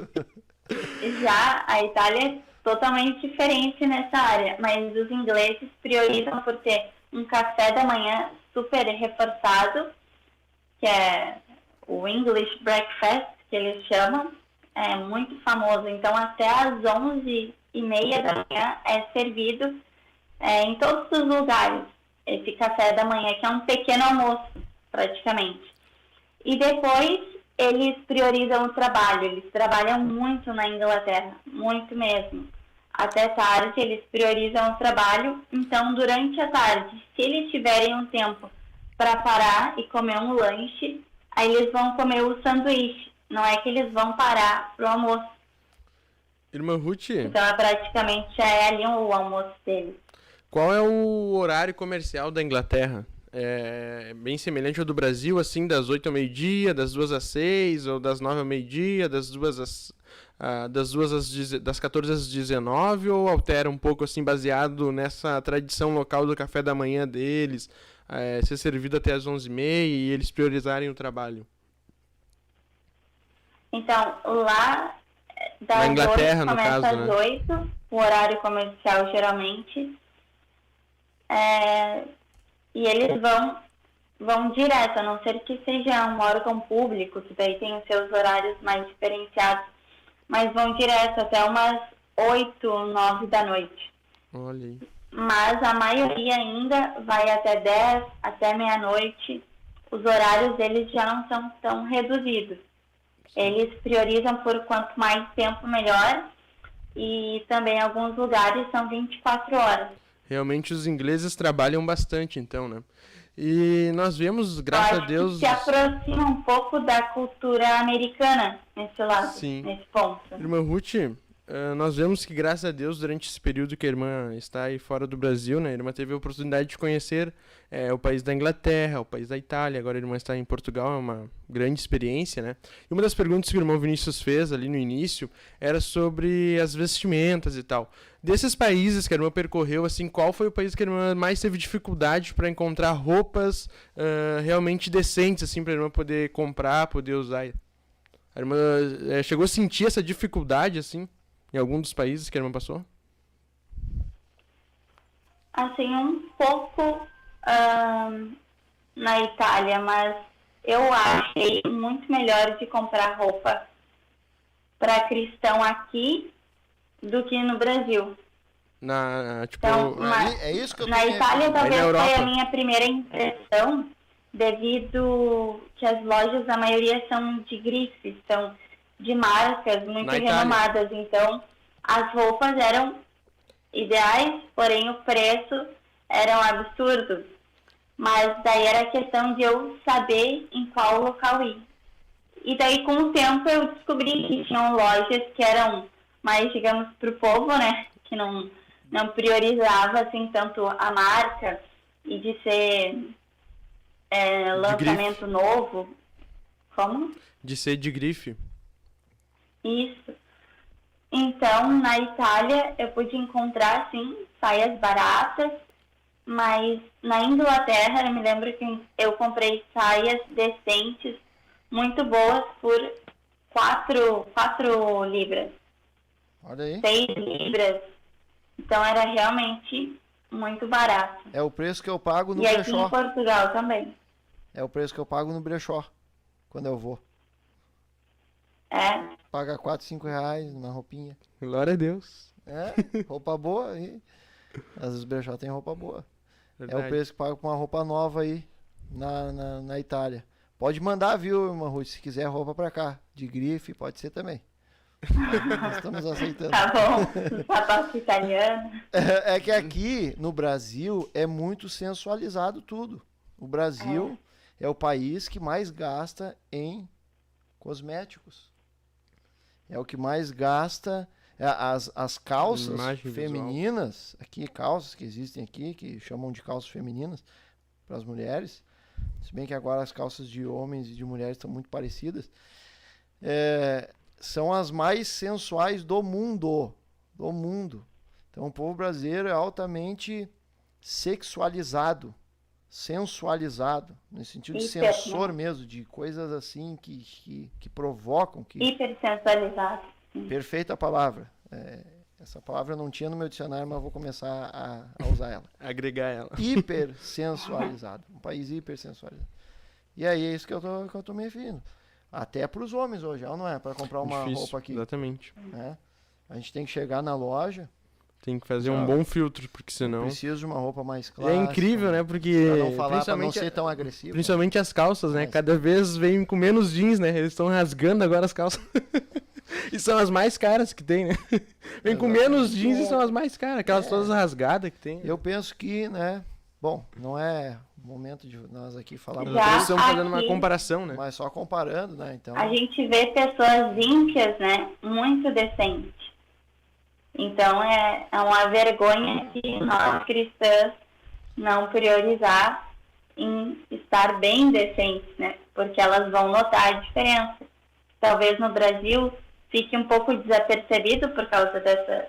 S7: Já a Itália é totalmente diferente nessa área, mas os ingleses priorizam por ter um café da manhã super reforçado, que é o English Breakfast, que eles chamam, é muito famoso. Então, até às 11h30 da manhã é servido em todos os lugares esse café da manhã, que é um pequeno almoço, praticamente. E depois, eles priorizam o trabalho. Eles trabalham muito na Inglaterra, muito mesmo. Até tarde, eles priorizam o trabalho. Então, durante a tarde, se eles tiverem um tempo para parar e comer um lanche, aí eles vão comer o sanduíche. Não é que eles vão parar pro almoço.
S2: Irmã Ruth,
S7: Então, praticamente é ali o almoço deles.
S2: qual é o horário comercial da Inglaterra? É bem semelhante ao do Brasil, assim, das 8 ao meio-dia, das 2 às 6, ou das 9 ao meio-dia, das 14 às 19, ou altera um pouco, assim, baseado nessa tradição local do café da manhã deles, ser servido até às 11h30 e eles priorizarem o trabalho?
S7: Então, lá das
S2: Na Inglaterra,
S7: 8
S2: no
S7: começa
S2: caso,
S7: às
S2: né?
S7: 8, o horário comercial geralmente. E eles vão direto, a não ser que seja um órgão público, que daí tem os seus horários mais diferenciados, mas vão direto até umas 8, 9 da noite.
S2: Olha aí.
S7: Mas a maioria ainda vai até 10, até meia-noite. Os horários deles já não são tão reduzidos. Eles priorizam por quanto mais tempo, melhor. E também alguns lugares são 24 horas.
S2: Realmente os ingleses trabalham bastante, então, né? E nós vemos, graças
S7: Eu
S2: a
S7: acho
S2: Deus...
S7: que se aproxima um pouco da cultura americana nesse lado,
S2: Sim.
S7: nesse ponto.
S2: Irmã Ruth, nós vemos que, graças a Deus, durante esse período que a irmã está aí fora do Brasil, né, a irmã teve a oportunidade de conhecer o país da Inglaterra, o país da Itália, agora a irmã está em Portugal, é uma grande experiência, né? E uma das perguntas que o irmão Vinícius fez ali no início era sobre as vestimentas e tal. Desses países que a irmã percorreu, assim, qual foi o país que a irmã mais teve dificuldade para encontrar roupas realmente decentes, assim, para a irmã poder comprar, poder usar? A irmã chegou a sentir essa dificuldade, assim, em algum dos países que a irmã passou?
S7: Assim, um pouco na Itália, mas eu achei muito melhor de comprar roupa para cristão aqui do que no Brasil. Então,
S1: É isso que eu
S7: na Itália talvez
S2: na Europa.
S7: foi a minha primeira impressão, devido que as lojas, a maioria são de grife, são de marcas muito
S2: Na Itália.
S7: renomadas. Então, as roupas eram ideais, porém o preço era um absurdo. Mas daí era questão de eu saber em qual local ir. E daí, com o tempo, eu descobri que tinham lojas que eram mais, digamos, para o povo, né? Que não priorizava, assim, tanto a marca e de ser lançamento novo. Como?
S2: De ser de grife.
S7: Isso. Então, na Itália, eu pude encontrar, sim, saias baratas, mas na Inglaterra, eu me lembro que eu comprei saias decentes, muito boas, por 4 libras.
S1: Olha aí.
S7: 6 libras. Então, era realmente muito barato.
S1: É o preço que eu pago no
S7: E aqui
S1: brechó.
S7: em Portugal também.
S1: É o preço que eu pago no brechó, quando eu vou.
S7: É.
S1: Paga 4, 5 reais numa roupinha.
S2: Glória a Deus.
S1: É, roupa boa aí. Às vezes o brechó tem roupa boa. É
S2: Verdade.
S1: o preço que pago com uma roupa nova aí na Itália. Pode mandar, viu, irmã Ruth, se quiser roupa pra cá. De grife, pode ser também. Nós estamos aceitando.
S7: Tá bom. Sapato italiano.
S1: É que aqui no Brasil é muito sensualizado tudo. O Brasil é o país que mais gasta em cosméticos. É o que mais gasta. As calças
S2: Imagem
S1: femininas, aqui, calças que existem aqui, que chamam de calças femininas para as mulheres. Se bem que agora as calças de homens e de mulheres estão muito parecidas. São as mais sensuais do mundo. Do mundo. Então o povo brasileiro é altamente sexualizado, sensualizado, no sentido de
S7: Hiper,
S1: sensor mesmo, de coisas assim que provocam, que
S7: Hipersensualizado.
S1: perfeita palavra. Essa palavra eu não tinha no meu dicionário, mas eu vou começar a usar ela.
S2: Agregar ela.
S1: Hipersensualizado. Um país hipersensualizado. E aí é isso que eu tô me referindo. Até para os homens hoje, não é? Para comprar uma
S2: Difícil,
S1: roupa aqui.
S2: Exatamente.
S1: Né? A gente tem que chegar na loja.
S2: Tem que fazer um bom filtro, porque senão...
S1: Preciso de uma roupa mais
S2: E
S1: clássica.
S2: é incrível, né? Porque...
S1: Pra não falar, pra não
S2: principalmente
S1: ser tão agressivo.
S2: Principalmente as calças, né?
S1: Mas-
S2: Cada vez vem com menos jeans, né? Eles estão rasgando agora as calças. E são as mais caras que tem, né? Vem com menos jeans e são as mais caras. Aquelas todas rasgadas que tem.
S1: Eu penso que, né? Bom, não é o momento de nós aqui falarmos
S7: Já
S2: Nós estamos fazendo uma
S7: aqui-
S2: comparação, né?
S1: mas só comparando, né? Então,
S7: A gente vê pessoas ímpias, né, muito decentes. Então é uma vergonha de nós cristãs não priorizar em estar bem decentes, né? Porque elas vão notar a diferença. Talvez no Brasil fique um pouco desapercebido por causa dessa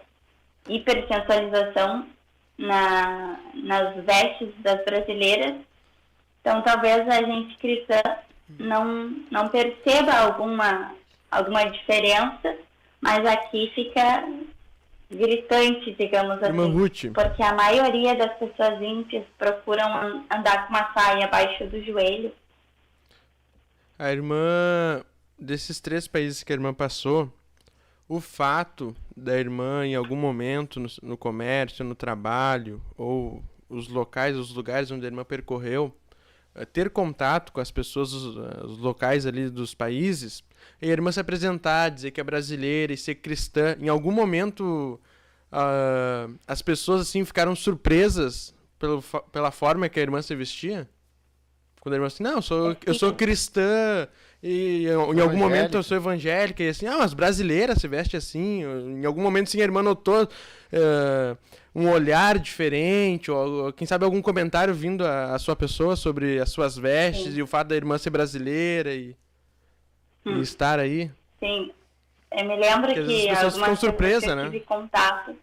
S7: hipersensualização nas vestes das brasileiras. Então talvez a gente cristã não perceba alguma diferença, mas aqui fica gritante, digamos
S2: Irmã
S7: assim.
S2: Ruth,
S7: Porque a maioria das pessoas ímpias procuram andar com uma saia abaixo do joelho.
S2: a irmã... Desses 3 países que a irmã passou, o fato da irmã, em algum momento, no comércio, no trabalho, ou os lugares onde a irmã percorreu, ter contato com as pessoas, os locais ali dos países, e a irmã se apresentar, dizer que é brasileira e ser cristã, em algum momento as pessoas assim ficaram surpresas pela forma que a irmã se vestia? Quando a irmã assim, não, eu sou cristã e em algum momento eu sou evangélica e assim, as brasileiras se veste assim, em algum momento sim a irmã notou um olhar diferente, ou quem sabe algum comentário vindo à sua pessoa sobre as suas vestes e o fato da irmã ser brasileira e estar aí.
S7: Sim, eu me lembro
S2: Porque às vezes
S7: que
S2: as pessoas ficam
S7: algumas
S2: surpresas,
S7: pessoas que eu
S2: né?
S7: tive contato,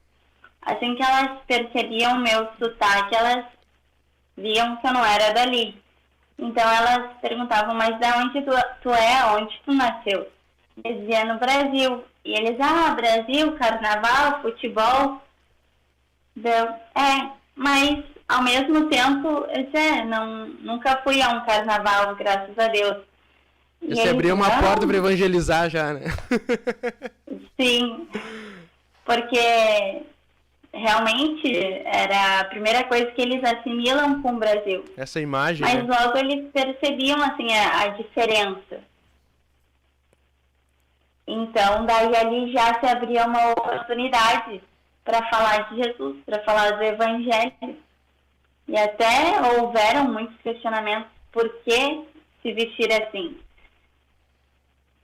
S7: assim que elas percebiam o meu sotaque, elas viam que eu não era dali. Então elas perguntavam, mas de onde tu é? Onde tu nasceu? Eu dizia, no Brasil. E eles, Brasil, carnaval, futebol. Mas ao mesmo tempo, eu disse, nunca fui a um carnaval, graças a Deus. E
S2: Você
S7: eles,
S2: abriu uma
S7: "Não."
S2: porta para evangelizar já, né?
S7: Sim, porque realmente era a primeira coisa que eles assimilam com o Brasil.
S2: Essa imagem,
S7: Mas
S2: né?
S7: logo eles percebiam assim a diferença. Então, daí ali já se abria uma oportunidade para falar de Jesus, para falar do Evangelho. E até houveram muitos questionamentos por que se vestir assim.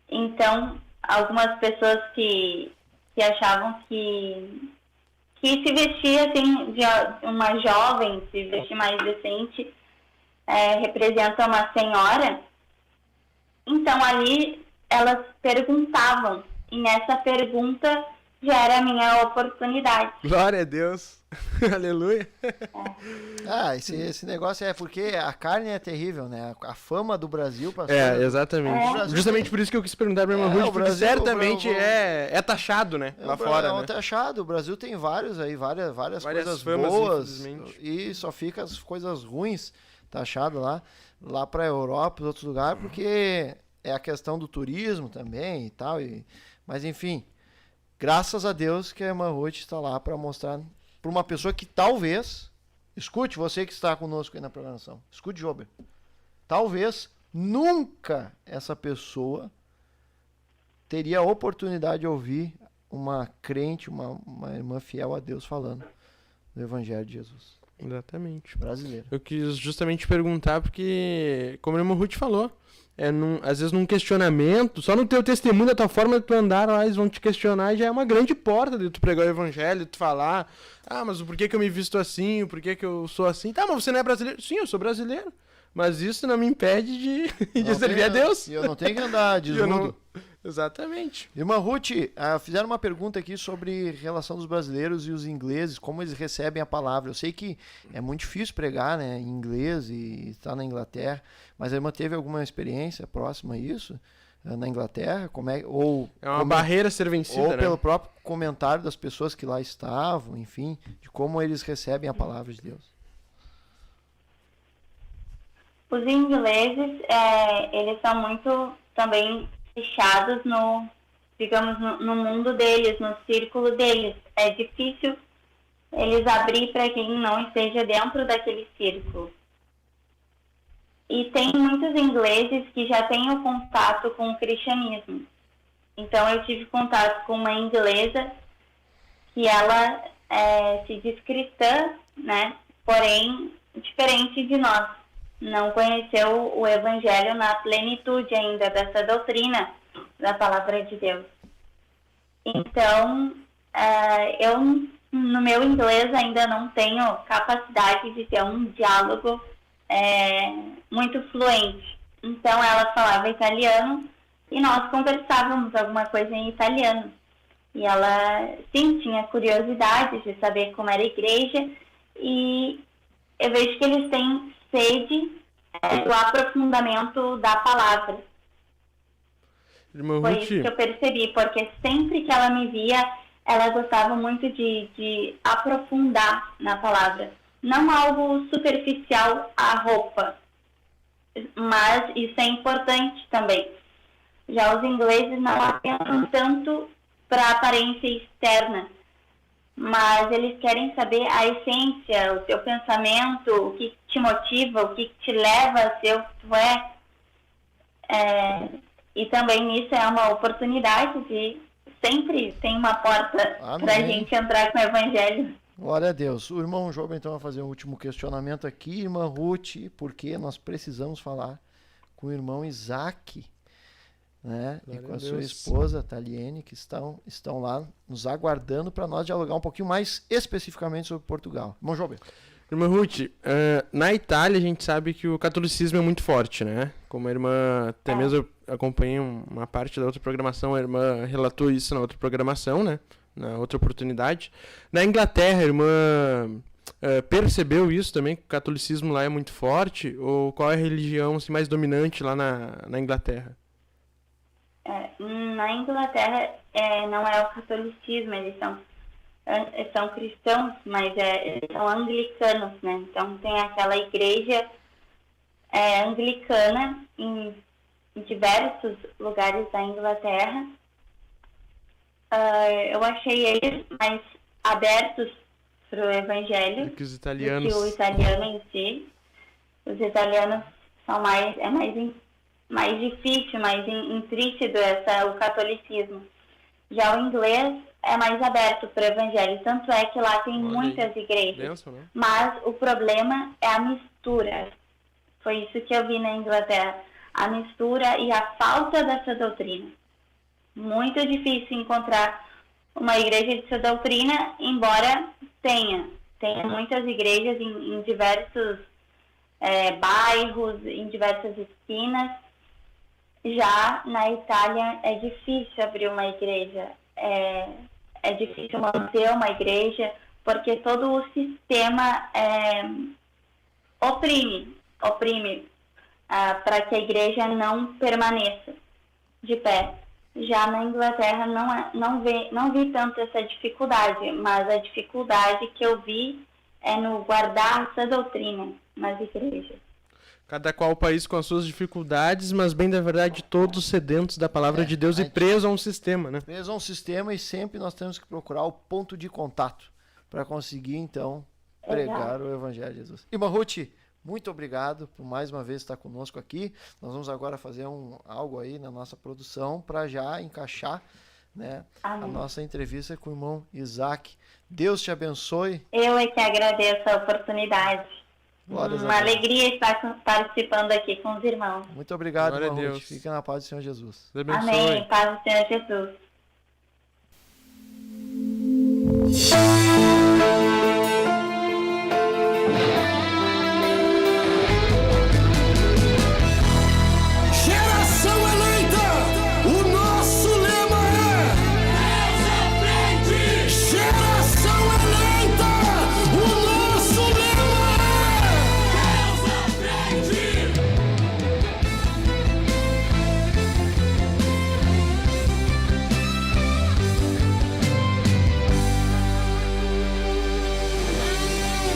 S7: Então, algumas pessoas que achavam que se vestir assim, de uma jovem, se vestir mais decente, representa uma senhora. Então, ali elas perguntavam, e nessa pergunta já era a minha oportunidade.
S2: Glória a Deus. Aleluia.
S1: Esse negócio é porque a carne é terrível, né? A fama do Brasil passou.
S2: Exatamente. Justamente por isso que eu quis perguntar pra irmã Ruth, porque
S1: Brasil,
S2: certamente é taxado, né? Lá fora, né?
S1: É taxado. O Brasil tem várias coisas
S2: famas,
S1: boas e só fica as coisas ruins taxado lá pra Europa e outros lugares, porque é a questão do turismo também e tal. Mas enfim, graças a Deus que a irmã Ruth está lá para mostrar para uma pessoa que talvez, escute você que está conosco aí na programação, escute, Jober, talvez nunca essa pessoa teria a oportunidade de ouvir uma crente, uma irmã fiel a Deus falando do Evangelho de Jesus.
S2: Exatamente.
S1: Brasileiro.
S2: Eu quis justamente perguntar porque, como a irmã Ruth falou, às vezes num questionamento, só no teu testemunho, da tua forma de tu andar lá, eles vão te questionar e já é uma grande porta de tu pregar o Evangelho, de tu falar, mas por que eu me visto assim, por que eu sou assim? Tá, mas você não é brasileiro? Sim, eu sou brasileiro, mas isso não me impede de servir a Deus.
S1: E eu não tenho que andar desnudo.
S2: Exatamente.
S1: Irmã Ruth, fizeram uma pergunta aqui sobre relação dos brasileiros e os ingleses, como eles recebem a palavra. Eu sei que é muito difícil pregar, né, em inglês e estar na Inglaterra, mas a irmã teve alguma experiência próxima a isso na Inglaterra?
S2: É uma barreira a ser vencida,
S1: ou
S2: né?
S1: pelo próprio comentário das pessoas que lá estavam, enfim, de como eles recebem a palavra de Deus.
S7: Os ingleses, eles são muito também fechados no mundo deles, no círculo deles. É difícil eles abrir para quem não esteja dentro daquele círculo. E tem muitos ingleses que já têm o contato com o cristianismo. Então eu tive contato com uma inglesa que ela se diz cristã, né? Porém diferente de nós. Não conheceu o Evangelho na plenitude ainda dessa doutrina da Palavra de Deus. Então, eu, no meu inglês, ainda não tenho capacidade de ter um diálogo muito fluente. Então, ela falava italiano e nós conversávamos alguma coisa em italiano. E ela, sim, tinha curiosidade de saber como era a igreja e eu vejo que eles têm sede do aprofundamento da palavra.
S2: Irmã
S7: Foi
S2: Ruth,
S7: isso que eu percebi, porque sempre que ela me via, ela gostava muito de aprofundar na palavra. Não algo superficial à roupa, mas isso é importante também. Já os ingleses não atentam tanto para a aparência externa, mas eles querem saber a essência, o teu pensamento, o que te motiva, o que te leva a ser o que tu é. E também isso é uma oportunidade de sempre tem uma porta para a gente entrar com o Evangelho.
S1: Glória a Deus. O irmão João então vai fazer um último questionamento aqui, irmã Ruth, porque nós precisamos falar com o irmão Isaac, né? E com a sua esposa, Taliene, que estão lá nos aguardando para nós dialogar um pouquinho mais especificamente sobre Portugal. Irmão João.
S2: Irmã Ruth, na Itália a gente sabe que o catolicismo é muito forte, né? Como a irmã, até mesmo eu acompanhei uma parte da outra programação, a irmã relatou isso na outra programação, né? Na outra oportunidade. Na Inglaterra, a irmã percebeu isso também, que o catolicismo lá é muito forte? Ou qual é a religião assim, mais dominante lá na Inglaterra?
S7: Na Inglaterra não é o catolicismo, eles são cristãos, mas são anglicanos, né? Então tem aquela igreja anglicana em diversos lugares da Inglaterra. Eu achei eles mais abertos para o Evangelho
S2: do que os italianos.
S7: Do que o italiano em si. Os italianos são mais mais difícil, mais intrínseco o catolicismo. Já o inglês é mais aberto para o evangelho, tanto é que lá tem muitas igrejas.
S2: Benção, né?
S7: Mas o problema é a mistura. Foi isso que eu vi na Inglaterra. A mistura e a falta dessa doutrina. Muito difícil encontrar uma igreja dessa doutrina, embora tenha muitas igrejas em diversos bairros, em diversas esquinas. Já na Itália é difícil abrir uma igreja, é difícil manter uma igreja, porque todo o sistema oprime para que a igreja não permaneça de pé. Já na Inglaterra não vi tanto essa dificuldade, mas a dificuldade que eu vi é no guardar essa doutrina nas igrejas.
S2: Cada qual país com as suas dificuldades, mas bem da verdade todos sedentos da palavra de Deus e presos a um sistema, né?
S1: Presos a um sistema, e sempre nós temos que procurar o ponto de contato para conseguir, então, pregar o Evangelho de Jesus. Irmã Ruth, muito obrigado por mais uma vez estar conosco aqui. Nós vamos agora fazer algo aí na nossa produção para já encaixar, né, a nossa entrevista com o irmão Isaac. Deus te abençoe.
S7: Eu é que agradeço a oportunidade. Uma alegria estar participando aqui com os irmãos.
S1: Muito obrigado,
S2: Glória
S1: irmão
S2: a
S1: Ruth.
S2: Deus.
S1: Fica na paz do Senhor Jesus.
S2: Deus abençoe.
S7: Amém. Paz do Senhor Jesus.
S6: Geração eleita, o nosso lema é Deus à frente. Geração eleita, o nosso lema é Deus à frente.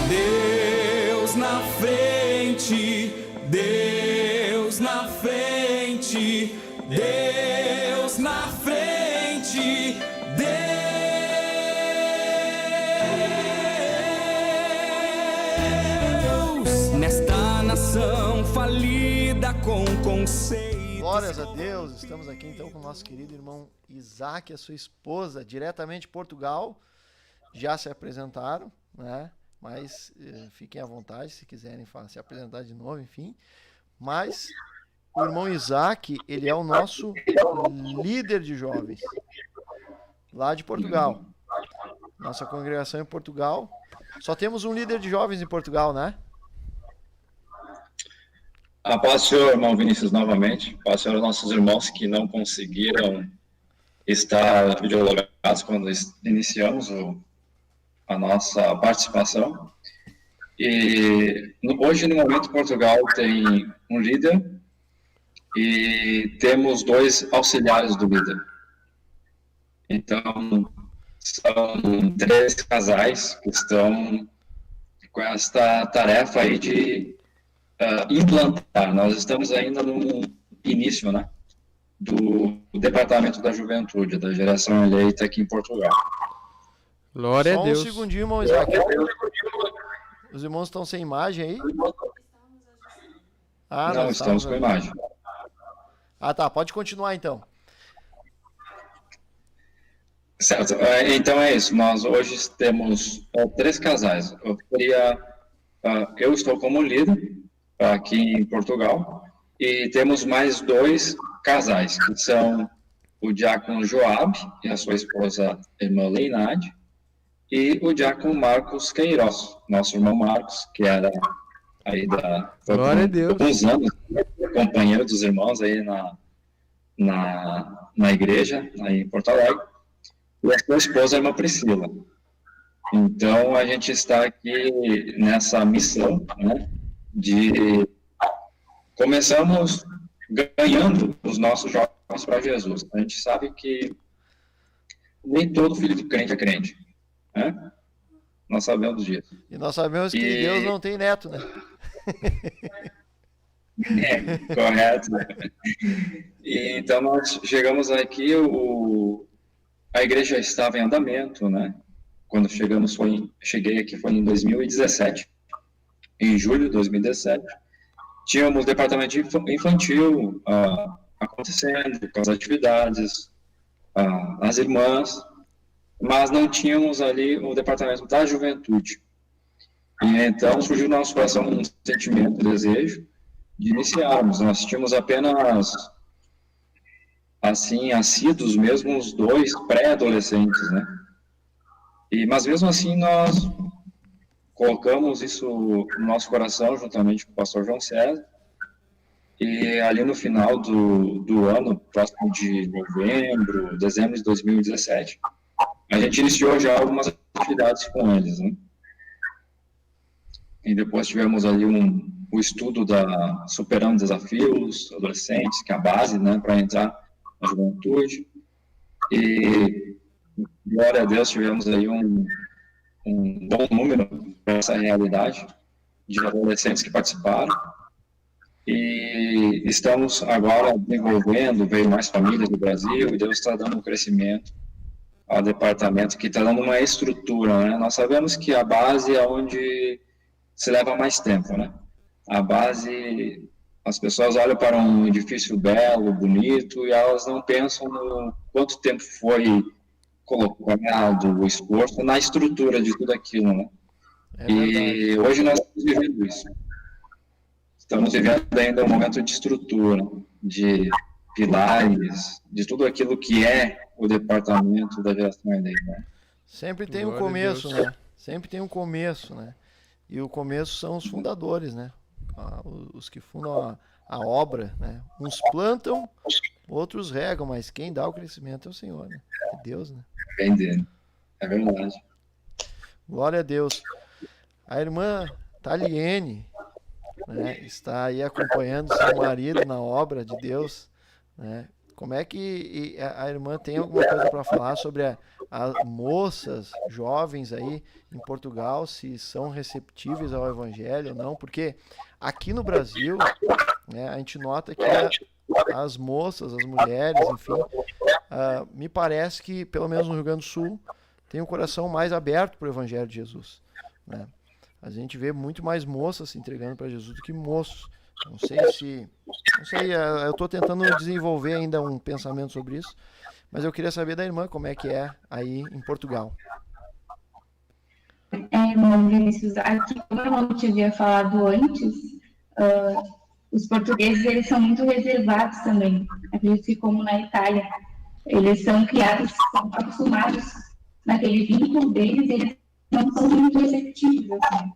S6: Deus na frente, Deus na frente, Deus na frente, Deus nesta nação falida com conceitos.
S1: Glórias a Deus. Estamos aqui então com o nosso querido irmão Isaac e a sua esposa, diretamente de Portugal. Já se apresentaram, né? Mas fiquem à vontade se quiserem se apresentar de novo, enfim. Mas o irmão Isaac, ele é o nosso líder de jovens lá de Portugal. Nossa congregação em Portugal. Só temos um líder de jovens em Portugal, né?
S4: A paz do Senhor, irmão Vinícius, novamente. Paz do Senhor aos nossos irmãos que não conseguiram estar videologados quando iniciamos a nossa participação. E hoje, no momento, Portugal tem um líder e temos 2 auxiliares do líder. Então, são 3 casais que estão com esta tarefa aí de implantar. Nós estamos ainda no início, né, do Departamento da Juventude, da geração eleita aqui em Portugal.
S2: Glória a Deus.
S1: Só um segundinho, irmão Isaac. Os irmãos estão sem imagem aí?
S4: Não, estamos com imagem.
S1: Ah, tá. Pode continuar, então.
S4: Certo. Então é isso. Nós hoje temos 3 casais. Eu estou como líder aqui em Portugal e temos mais 2 casais, que são o diácono Joab e a sua esposa, irmã Leinade, e o diácono Marcos Queiroz, nosso irmão Marcos, que era aí
S2: Glória a Deus.
S4: alguns anos, companheiro dos irmãos aí na igreja, aí em Porto Alegre, e a sua esposa, a irmã Priscila. Então, a gente está aqui nessa missão, né, de começamos ganhando os nossos jovens para Jesus. A gente sabe que nem todo filho de crente é crente. Né? Nós sabemos disso.
S1: E nós sabemos que Deus não tem neto, né?
S4: Correto. E, então nós chegamos aqui, a igreja estava em andamento, né? Quando cheguei aqui foi em 2017, em julho de 2017. tínhamos departamento infantil acontecendo, com as atividades, as irmãs, mas não tínhamos ali o departamento da juventude. E então surgiu no nosso coração um sentimento, um desejo de iniciarmos. Nós tínhamos apenas, assim, assíduos mesmo, os 2 pré-adolescentes, né? Mas mesmo assim nós colocamos isso no nosso coração, juntamente com o pastor João César, e ali no final do ano, próximo de novembro, dezembro de 2017, a gente iniciou já algumas atividades com eles, né? E depois tivemos ali o estudo da Superando Desafios Adolescentes, que é a base, né, para entrar na juventude. E, glória a Deus, tivemos aí um bom número dessa realidade de adolescentes que participaram. E estamos agora desenvolvendo, veio mais famílias do Brasil, e Deus está dando um crescimento ao departamento, que está dando uma estrutura, né? Nós sabemos que a base é onde se leva mais tempo, né? A base, as pessoas olham para um edifício belo, bonito, e elas não pensam no quanto tempo foi colocado o esforço na estrutura de tudo aquilo, né? E hoje nós estamos vivendo isso. Estamos vivendo ainda um momento de estrutura, de pilares, de tudo aquilo que é o departamento da geração EDEM, né?
S1: Sempre tem um começo, né? Sempre tem um começo, né? E o começo são os fundadores, né? Os que fundam a obra, né? Uns plantam, outros regam, mas quem dá o crescimento é o Senhor, né? É Deus, né?
S4: Bem dele. É verdade.
S1: Glória a Deus. A irmã Taliene, né, está aí acompanhando seu marido na obra de Deus, né? Como é que a irmã tem alguma coisa para falar sobre as moças jovens aí em Portugal, se são receptíveis ao evangelho ou não? Porque aqui no Brasil, né, a gente nota que as moças, as mulheres, enfim, me parece que, pelo menos no Rio Grande do Sul, tem o coração mais aberto para o evangelho de Jesus, né? A gente vê muito mais moças se entregando para Jesus do que moços. Não sei, eu estou tentando desenvolver ainda um pensamento sobre isso, mas eu queria saber da irmã como é que é aí em Portugal.
S5: Irmão Vinícius, aqui, como eu não te havia falado antes, os portugueses, eles são muito reservados também, acredito que como na Itália, eles são criados, são acostumados naquele vínculo deles, eles não são muito receptivos, assim.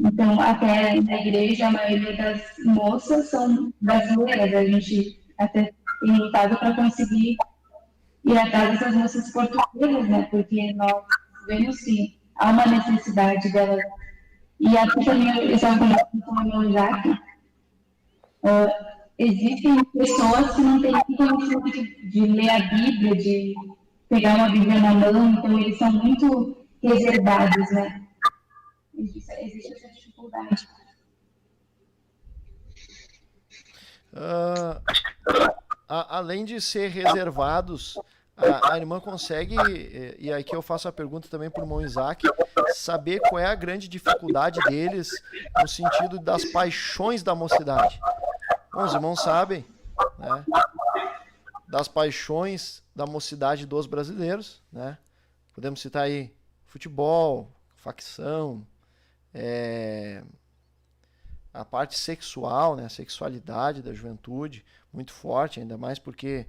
S5: Então, até na igreja, a maioria das moças são brasileiras. A gente até tem lutado para conseguir ir atrás dessas moças portuguesas, né? Porque nós vemos que há uma necessidade delas. E até também, eu estava conversando com o meu Isaac, existem pessoas que não têm condição de ler a Bíblia, de pegar uma Bíblia na mão, então eles são muito reservados, né? Existe essa dificuldade.
S1: Além de ser reservados, a irmã consegue, e aqui eu faço a pergunta também para o irmão Isaac, saber qual é a grande dificuldade deles no sentido das paixões da mocidade. Bom, os irmãos sabem, né, das paixões da mocidade dos brasileiros, né? Podemos citar aí futebol, facção, a parte sexual, né, a sexualidade da juventude, muito forte, ainda mais porque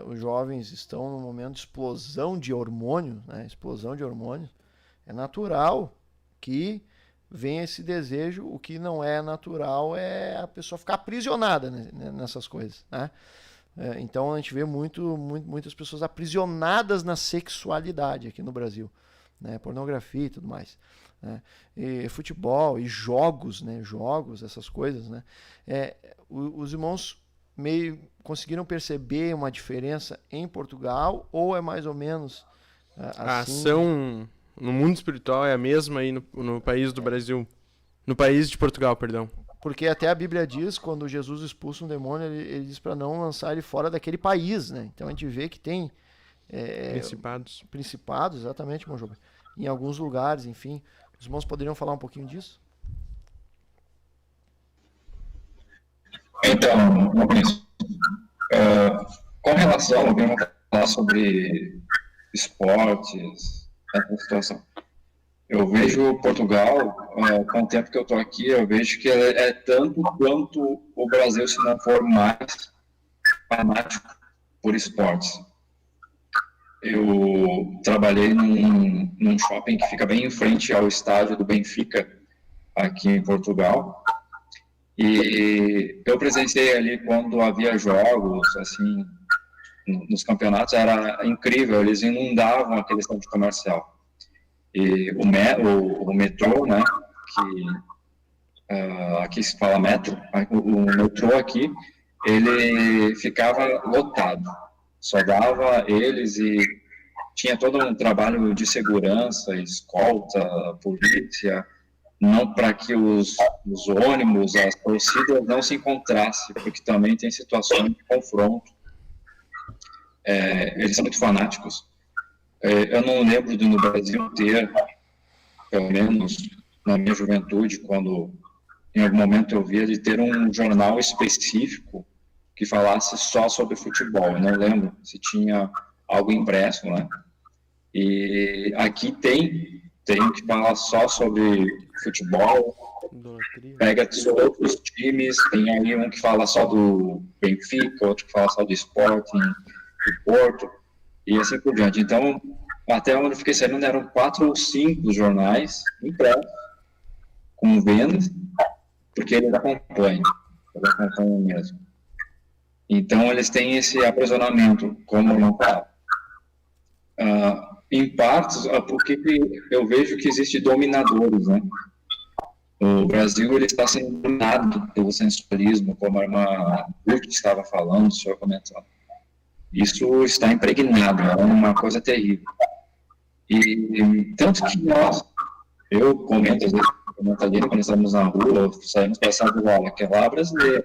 S1: os jovens estão num momento de explosão de hormônios, né, explosão de hormônios. É natural que venha esse desejo, o que não é natural é a pessoa ficar aprisionada nessas coisas, né? Então a gente vê muitas pessoas aprisionadas na sexualidade aqui no Brasil, né? Pornografia e tudo mais, né? E futebol e jogos, né? Jogos, essas coisas, né? Os irmãos meio conseguiram perceber uma diferença em Portugal, ou é mais ou menos assim?
S2: A ação no mundo espiritual é a mesma aí no país do Brasil, no país de Portugal, perdão.
S1: Porque até a Bíblia diz, quando Jesus expulsa um demônio, ele diz para não lançar ele fora daquele país, né? Então a gente vê que tem principados, exatamente, irmão João, em alguns lugares, enfim. Os irmãos poderiam falar um pouquinho disso?
S4: Então, não conheço. Com relação, eu vou falar sobre esportes, essa situação. Eu vejo Portugal, com o tempo que eu estou aqui, eu vejo que é tanto quanto o Brasil, se não for mais fanático por esportes. Eu trabalhei num shopping que fica bem em frente ao estádio do Benfica, aqui em Portugal, e eu presenciei ali quando havia jogos, assim, nos campeonatos, era incrível, eles inundavam aquele estádio comercial. E o metrô, né, que aqui se fala metro, o metrô aqui, ele ficava lotado, só dava eles e tinha todo um trabalho de segurança, escolta, polícia, não para que os ônibus, as torcidas não se encontrassem, porque também tem situações de confronto. Eles são muito fanáticos. Eu não lembro de no Brasil ter, pelo menos na minha juventude, quando em algum momento eu via, de ter um jornal específico que falasse só sobre futebol. Eu não lembro se tinha algo impresso, né? E aqui tem que falar só sobre futebol, pega outros times, tem aí um que fala só do Benfica, outro que fala só do Sporting, do Porto, e assim por diante. Então, até onde eu fiquei sabendo, eram 4 ou 5 jornais impressos, com vendas, porque eles acompanham mesmo. Então, eles têm esse aprisionamento, como não fala. Em partes, porque eu vejo que existem dominadores, né? O Brasil ele está sendo dominado pelo sensualismo, como a irmã Ruth estava falando, o senhor comentando. Isso está impregnado, é uma coisa terrível. E tanto que eu comento, às vezes, quando estamos na rua, saímos passando, olha, aquele lá é brasileiro,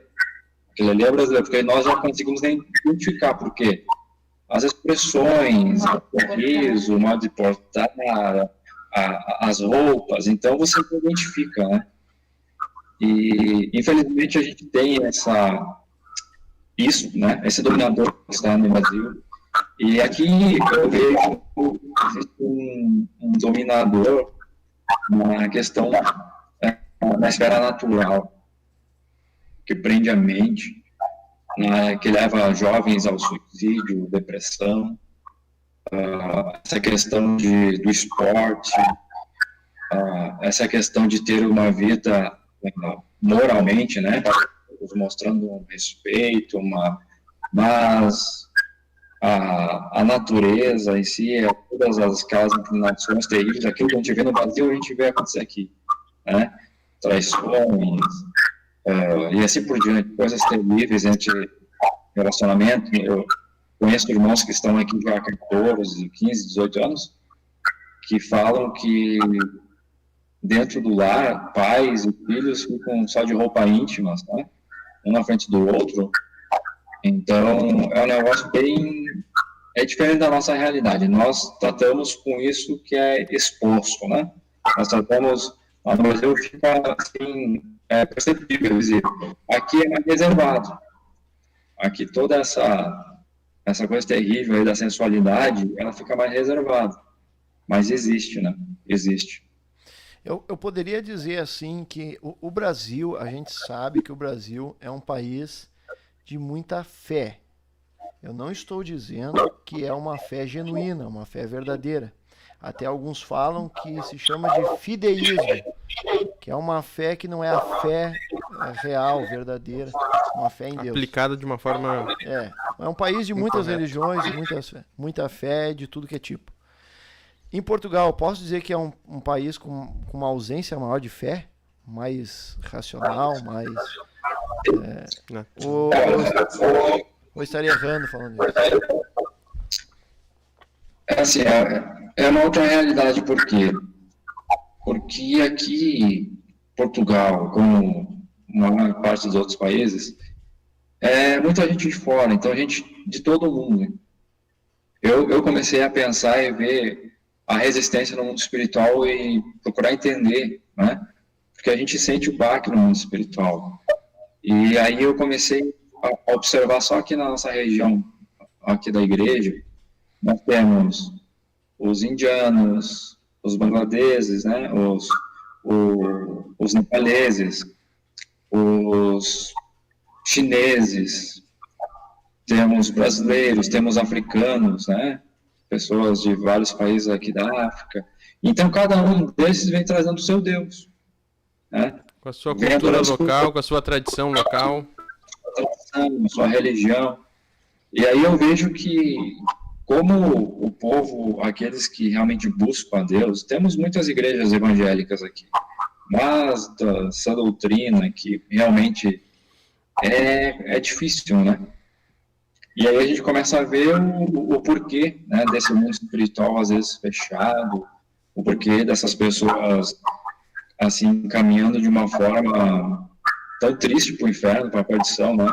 S4: aquele ali é brasileiro, porque nós já conseguimos identificar, porque as expressões, o sorriso, o modo de portar, as roupas, então você identifica, né? E, infelizmente, a gente tem isso, né? Esse dominador que está no Brasil. E aqui eu vejo existe um dominador na questão na esfera natural, que prende a mente, que leva jovens ao suicídio, depressão, essa questão do esporte, essa questão de ter uma vida moralmente, né, mostrando um respeito, mas a natureza em si, todas aquelas inclinações terríveis, aquilo que a gente vê no Brasil, a gente vê acontecer aqui, né, traições, e assim por diante, coisas terríveis entre relacionamento. Eu conheço irmãos que estão aqui já há 14, 15, 18 anos, que falam que dentro do lar, pais e filhos ficam só de roupa íntima, né? Um na frente do outro. Então, é um negócio é diferente da nossa realidade. Nós tratamos com isso que é exposto, né? Nós tratamos, no Brasil fica assim, perceptível, visível. Aqui é mais reservado. Aqui toda essa coisa terrível aí da sensualidade, ela fica mais reservada. Mas existe, né? Existe.
S1: Eu poderia dizer assim que o Brasil, a gente sabe que o Brasil é um país de muita fé. Eu não estou dizendo que é uma fé genuína, uma fé verdadeira. Até alguns falam que se chama de fideísmo, que é uma fé que não é a fé real, verdadeira, uma fé em Deus.
S2: Aplicada de uma forma...
S1: É um país de muitas religiões, muita fé, de tudo que é tipo. Em Portugal, posso dizer que é um país com uma ausência maior de fé? Mais racional, mais... Ou estaria errando falando isso?
S4: Assim, é uma outra realidade, por quê? Porque aqui, Portugal, como a maior parte dos outros países, muita gente de fora, então gente de todo mundo. Eu comecei a pensar e ver a resistência no mundo espiritual e procurar entender, né? Porque a gente sente o baque no mundo espiritual. E aí eu comecei a observar só aqui na nossa região, aqui da igreja, nós temos os indianos, os bangladeses, né, os nepaleses, os chineses, temos brasileiros, temos africanos, né, pessoas de vários países aqui da África. Então, cada um desses vem trazendo o seu Deus, né?
S2: Com a sua cultura local, com a sua tradição local.
S4: A sua religião. E aí eu vejo que, como o povo, aqueles que realmente buscam a Deus, temos muitas igrejas evangélicas aqui, mas essa doutrina que realmente é difícil, né? E aí a gente começa a ver o porquê, né, desse mundo espiritual às vezes fechado, o porquê dessas pessoas assim caminhando de uma forma tão triste para o inferno, para a perdição, né?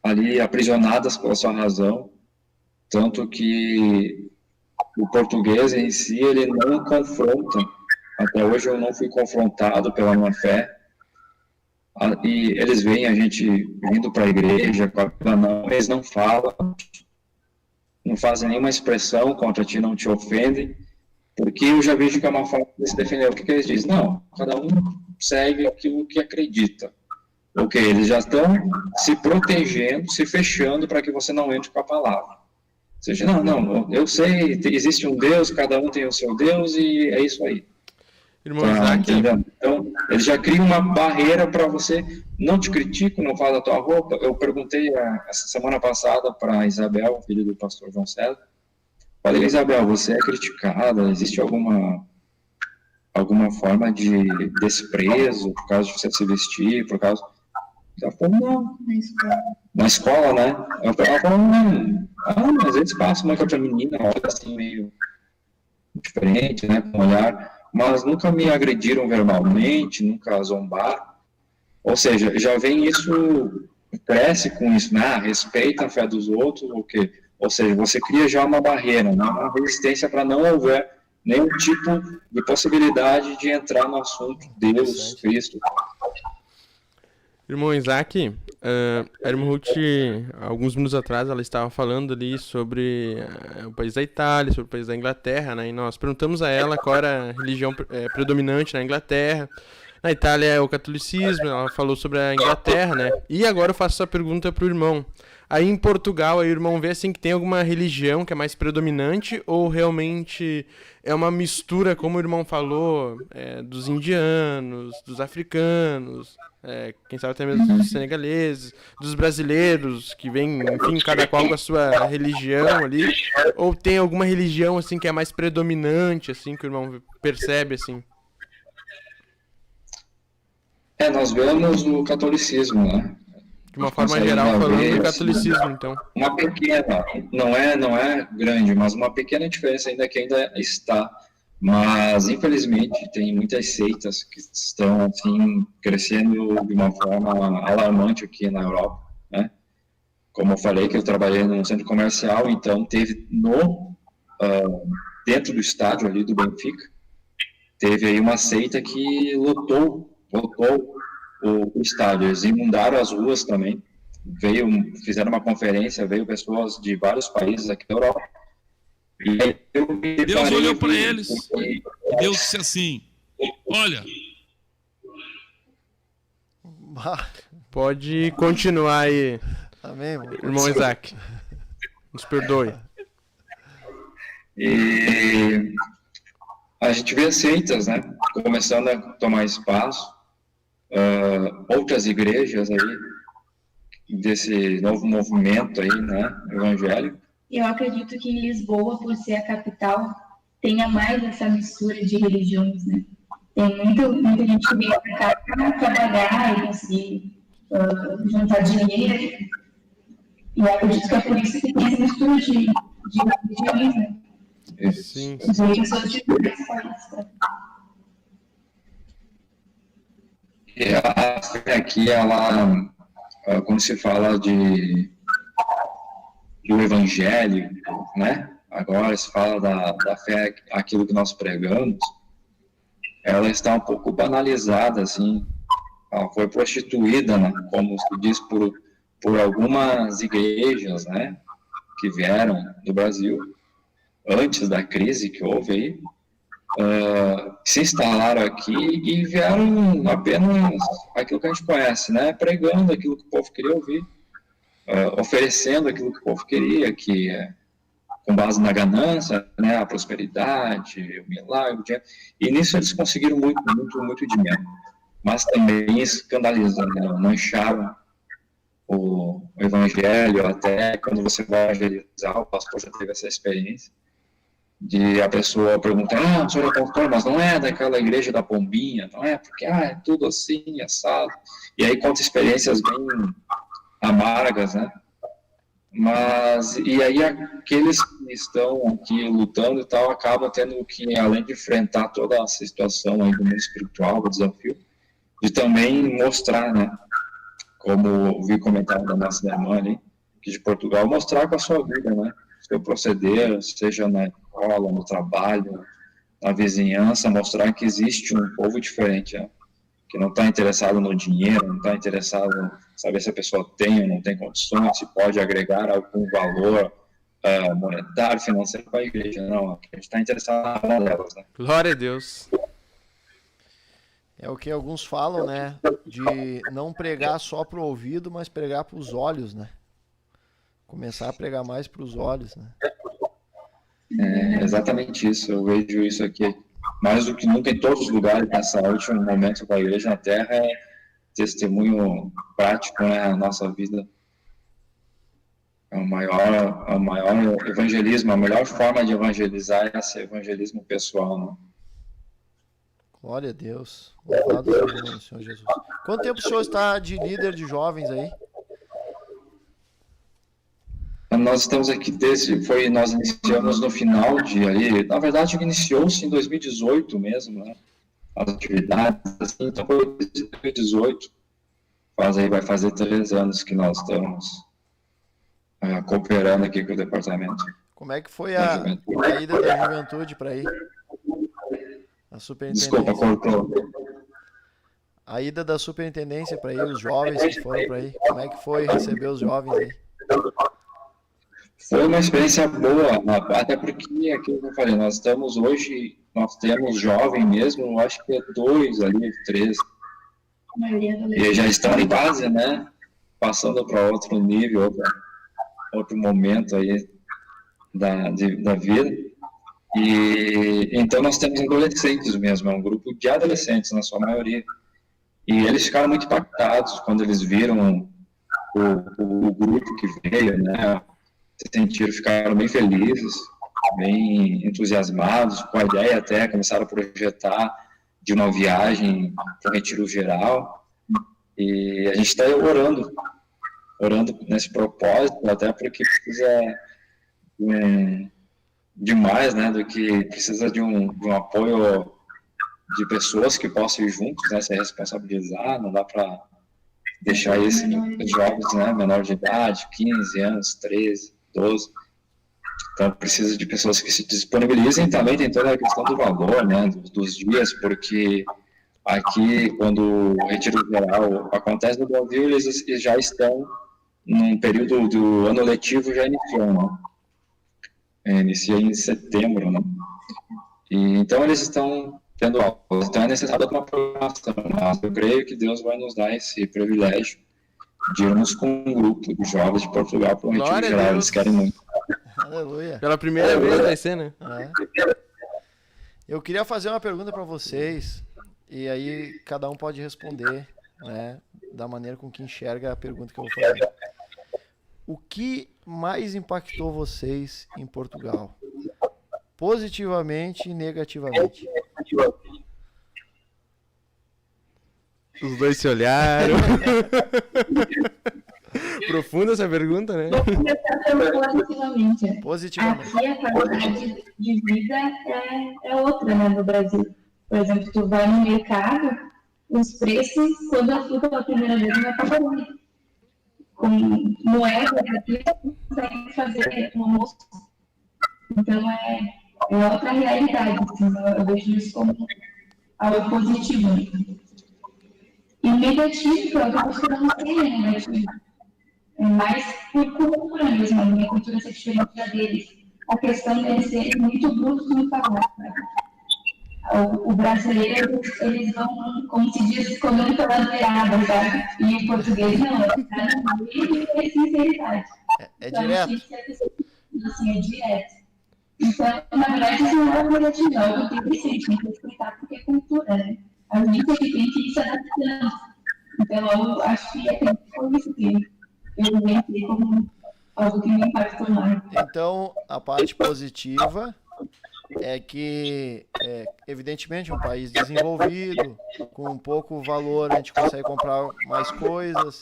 S4: Ali aprisionadas pela sua razão, tanto que o português em si ele não confronta. Até hoje eu não fui confrontado pela minha fé. E eles veem a gente vindo para a igreja, eles não falam, não fazem nenhuma expressão contra ti, não te ofendem, porque eu já vejo que é uma forma de se defender. O que eles dizem? Não, cada um segue aquilo que acredita. Ok, eles já estão se protegendo, se fechando para que você não entre com a palavra. Ou seja, não, eu sei, existe um Deus, cada um tem o seu Deus e é isso aí.
S2: Irmão Isaac.
S4: Então, eles já criam uma barreira para você, não te critico, não fala da tua roupa. Eu perguntei essa semana passada para a Isabel, filho do pastor João César, falei, Isabel, você é criticada, existe alguma forma de desprezo por causa de você se vestir, por causa... Ela falou, não. Na escola, né? Ela falou, não. Às vezes passa uma que outra menina, olha assim, meio diferente, né, com um olhar... mas nunca me agrediram verbalmente, nunca zombaram. Ou seja, já vem isso, cresce com isso, né? Respeita a fé dos outros, o quê? Ou seja, você cria já uma barreira, né? Uma resistência para não houver nenhum tipo de possibilidade de entrar no assunto Deus, Cristo.
S2: Irmão Isaac, a irmã Ruth, alguns minutos atrás, ela estava falando ali sobre o país da Itália, sobre o país da Inglaterra, né? E nós perguntamos a ela qual era a religião predominante na Inglaterra. Na Itália é o catolicismo, ela falou sobre a Inglaterra, né? E agora eu faço essa pergunta para o irmão. Aí em Portugal, aí o irmão vê assim que tem alguma religião que é mais predominante ou realmente é uma mistura, como o irmão falou, dos indianos, dos africanos, quem sabe até mesmo dos senegaleses, dos brasileiros, que vem, enfim, cada qual com a sua religião ali, ou tem alguma religião assim que é mais predominante, assim, que o irmão percebe, assim?
S4: Nós vemos o catolicismo, né?
S2: De uma forma geral, falando do catolicismo, então.
S4: Uma pequena, não é grande, mas uma pequena diferença ainda que ainda está. Mas, infelizmente, tem muitas seitas que estão, assim, crescendo de uma forma alarmante aqui na Europa, né? Como eu falei, que eu trabalhei num centro comercial, então teve dentro do estádio ali do Benfica, teve aí uma seita que lotou o estádio, eles inundaram as ruas também, fizeram uma conferência, veio pessoas de vários países aqui da Europa. E
S8: Deus olhou para eles e Deus disse assim, olha...
S2: Pode continuar aí,
S1: amém,
S2: irmão Isaac, nos perdoe.
S4: E a gente vê seitas, né, começando a tomar espaço, outras igrejas aí, desse novo movimento aí, né, evangélico.
S5: Eu acredito que em Lisboa, por ser a capital, tenha mais essa mistura de religiões, né? Tem muita gente que vem para cá para trabalhar e conseguir juntar dinheiro. E eu acredito que é por isso que tem essa mistura de religiões, né?
S2: Sim.
S5: De pessoas de vários países.
S4: E a fé aqui, ela, quando se fala do evangelho, né? Agora se fala da fé, aquilo que nós pregamos, ela está um pouco banalizada, assim, ela foi prostituída, né, como se diz, por algumas igrejas, né, que vieram do Brasil antes da crise que houve aí, se instalaram aqui e vieram apenas aquilo que a gente conhece, né, pregando aquilo que o povo queria ouvir, oferecendo aquilo que o povo queria, que é com base na ganância, né, a prosperidade, o milagre, o dinheiro. E nisso eles conseguiram muito dinheiro. Mas também escandalizaram, né, mancharam o evangelho. Até quando você vai evangelizar, o pastor já teve essa experiência, de a pessoa perguntar, o senhor é pastor, mas não é daquela igreja da Pombinha, não é? Porque, é tudo assim, assado. E aí conta experiências bem amargas, né? Mas, e aí aqueles que estão aqui lutando e tal, acabam tendo que, além de enfrentar toda essa situação aí do mundo espiritual, o desafio, de também mostrar, né, como vi comentário da nossa irmã ali, aqui de Portugal, mostrar com a sua vida, né, seu proceder, seja na escola, no trabalho, na vizinhança, mostrar que existe um povo diferente, né, que não está interessado no dinheiro, não está interessado em saber se a pessoa tem ou não tem condições, se pode agregar algum valor monetário, financeiro para a igreja. Não, a gente está interessado na delas, né?
S2: Glória a Deus.
S1: É o que alguns falam, né? De não pregar só para o ouvido, mas pregar para os olhos, né? Começar a pregar mais para os olhos, né?
S4: É exatamente isso. Eu vejo isso aqui mais do que nunca em todos os lugares, nessa último momento com a igreja na Terra, é testemunho prático, né? A nossa vida é o maior evangelismo, a melhor forma de evangelizar é esse evangelismo pessoal, né?
S1: Glória a Deus. Louvado seja o nome do Senhor Jesus. Quanto tempo o senhor está de líder de jovens aí?
S4: Nós estamos aqui nós iniciamos no final de ali, na verdade iniciou-se em 2018 mesmo, né, as atividades, assim, então foi 2018, vai fazer 3 anos que nós estamos cooperando aqui com o departamento.
S1: Como é que foi a ida da juventude para aí? A superintendência.
S4: Desculpa, cortou.
S1: A ida da superintendência para aí, os jovens que foram para aí, como é que foi receber os jovens aí?
S4: Foi uma experiência boa, até porque, aquilo que eu falei, nós temos jovem mesmo, eu acho que 2 ali, 3, e já estão em base, né, passando para outro nível, outro momento aí da vida, e então nós temos adolescentes mesmo, é um grupo de adolescentes na sua maioria, e eles ficaram muito impactados quando eles viram o grupo que veio, né, ficaram bem felizes, bem entusiasmados com a ideia, até começaram a projetar de uma viagem para o Retiro Geral, e a gente está orando nesse propósito, até porque precisa demais, né, do que precisa de um apoio de pessoas que possam ir juntos, né, se responsabilizar, não dá para deixar esses jovens, né, menor de idade, 15 anos, 13, 12, então precisa de pessoas que se disponibilizem. Também tem toda a questão do valor, né, dos dias, porque aqui, quando o Retiro Geral acontece no Brasil, eles já estão num período do ano letivo, já iniciou, né? Inicia em setembro, né? E então eles estão tendo aulas, então é necessário uma programação, mas eu creio que Deus vai nos dar esse privilégio de irmos com um grupo de jovens de Portugal para o Retiro Geral, eles querem muito.
S1: Aleluia.
S2: Pela primeira vez vai ser, né?
S1: Eu queria fazer uma pergunta para vocês, e aí cada um pode responder, né, da maneira com que enxerga a pergunta que eu vou fazer. O que mais impactou vocês em Portugal? Positivamente e negativamente?
S2: Os dois se olharam. Profunda essa pergunta, né?
S5: Vou começar pelo positivamente.
S1: Positivamente.
S5: Aqui a qualidade de vida é outra, né, no Brasil. Por exemplo, tu vai no mercado, os preços, quando eu fui pela primeira vez, não é pagando. Com moeda aqui, tu consegue fazer um almoço. Então, é outra realidade. Assim, eu vejo isso como algo positivo. E negativo, eu estou buscando não ser negativo. É mais por cultura mesmo, a minha cultura ser diferente da deles. A questão deles serem muito brutos no falar. O brasileiro, eles vão, como se diz, comendo pela beirada, sabe? E o português não, é sinceridade.
S1: É direto.
S5: Assim, é direto. Então, na verdade, isso não é uma negativo, não. Eu tenho que explicar porque é cultura, né? A gente tem que ir se adaptando. Então, eu acho que é por isso que eu inventei como algo que me impactou mais.
S1: Então, a parte positiva é que, evidentemente, um país desenvolvido, com pouco valor, a gente consegue comprar mais coisas.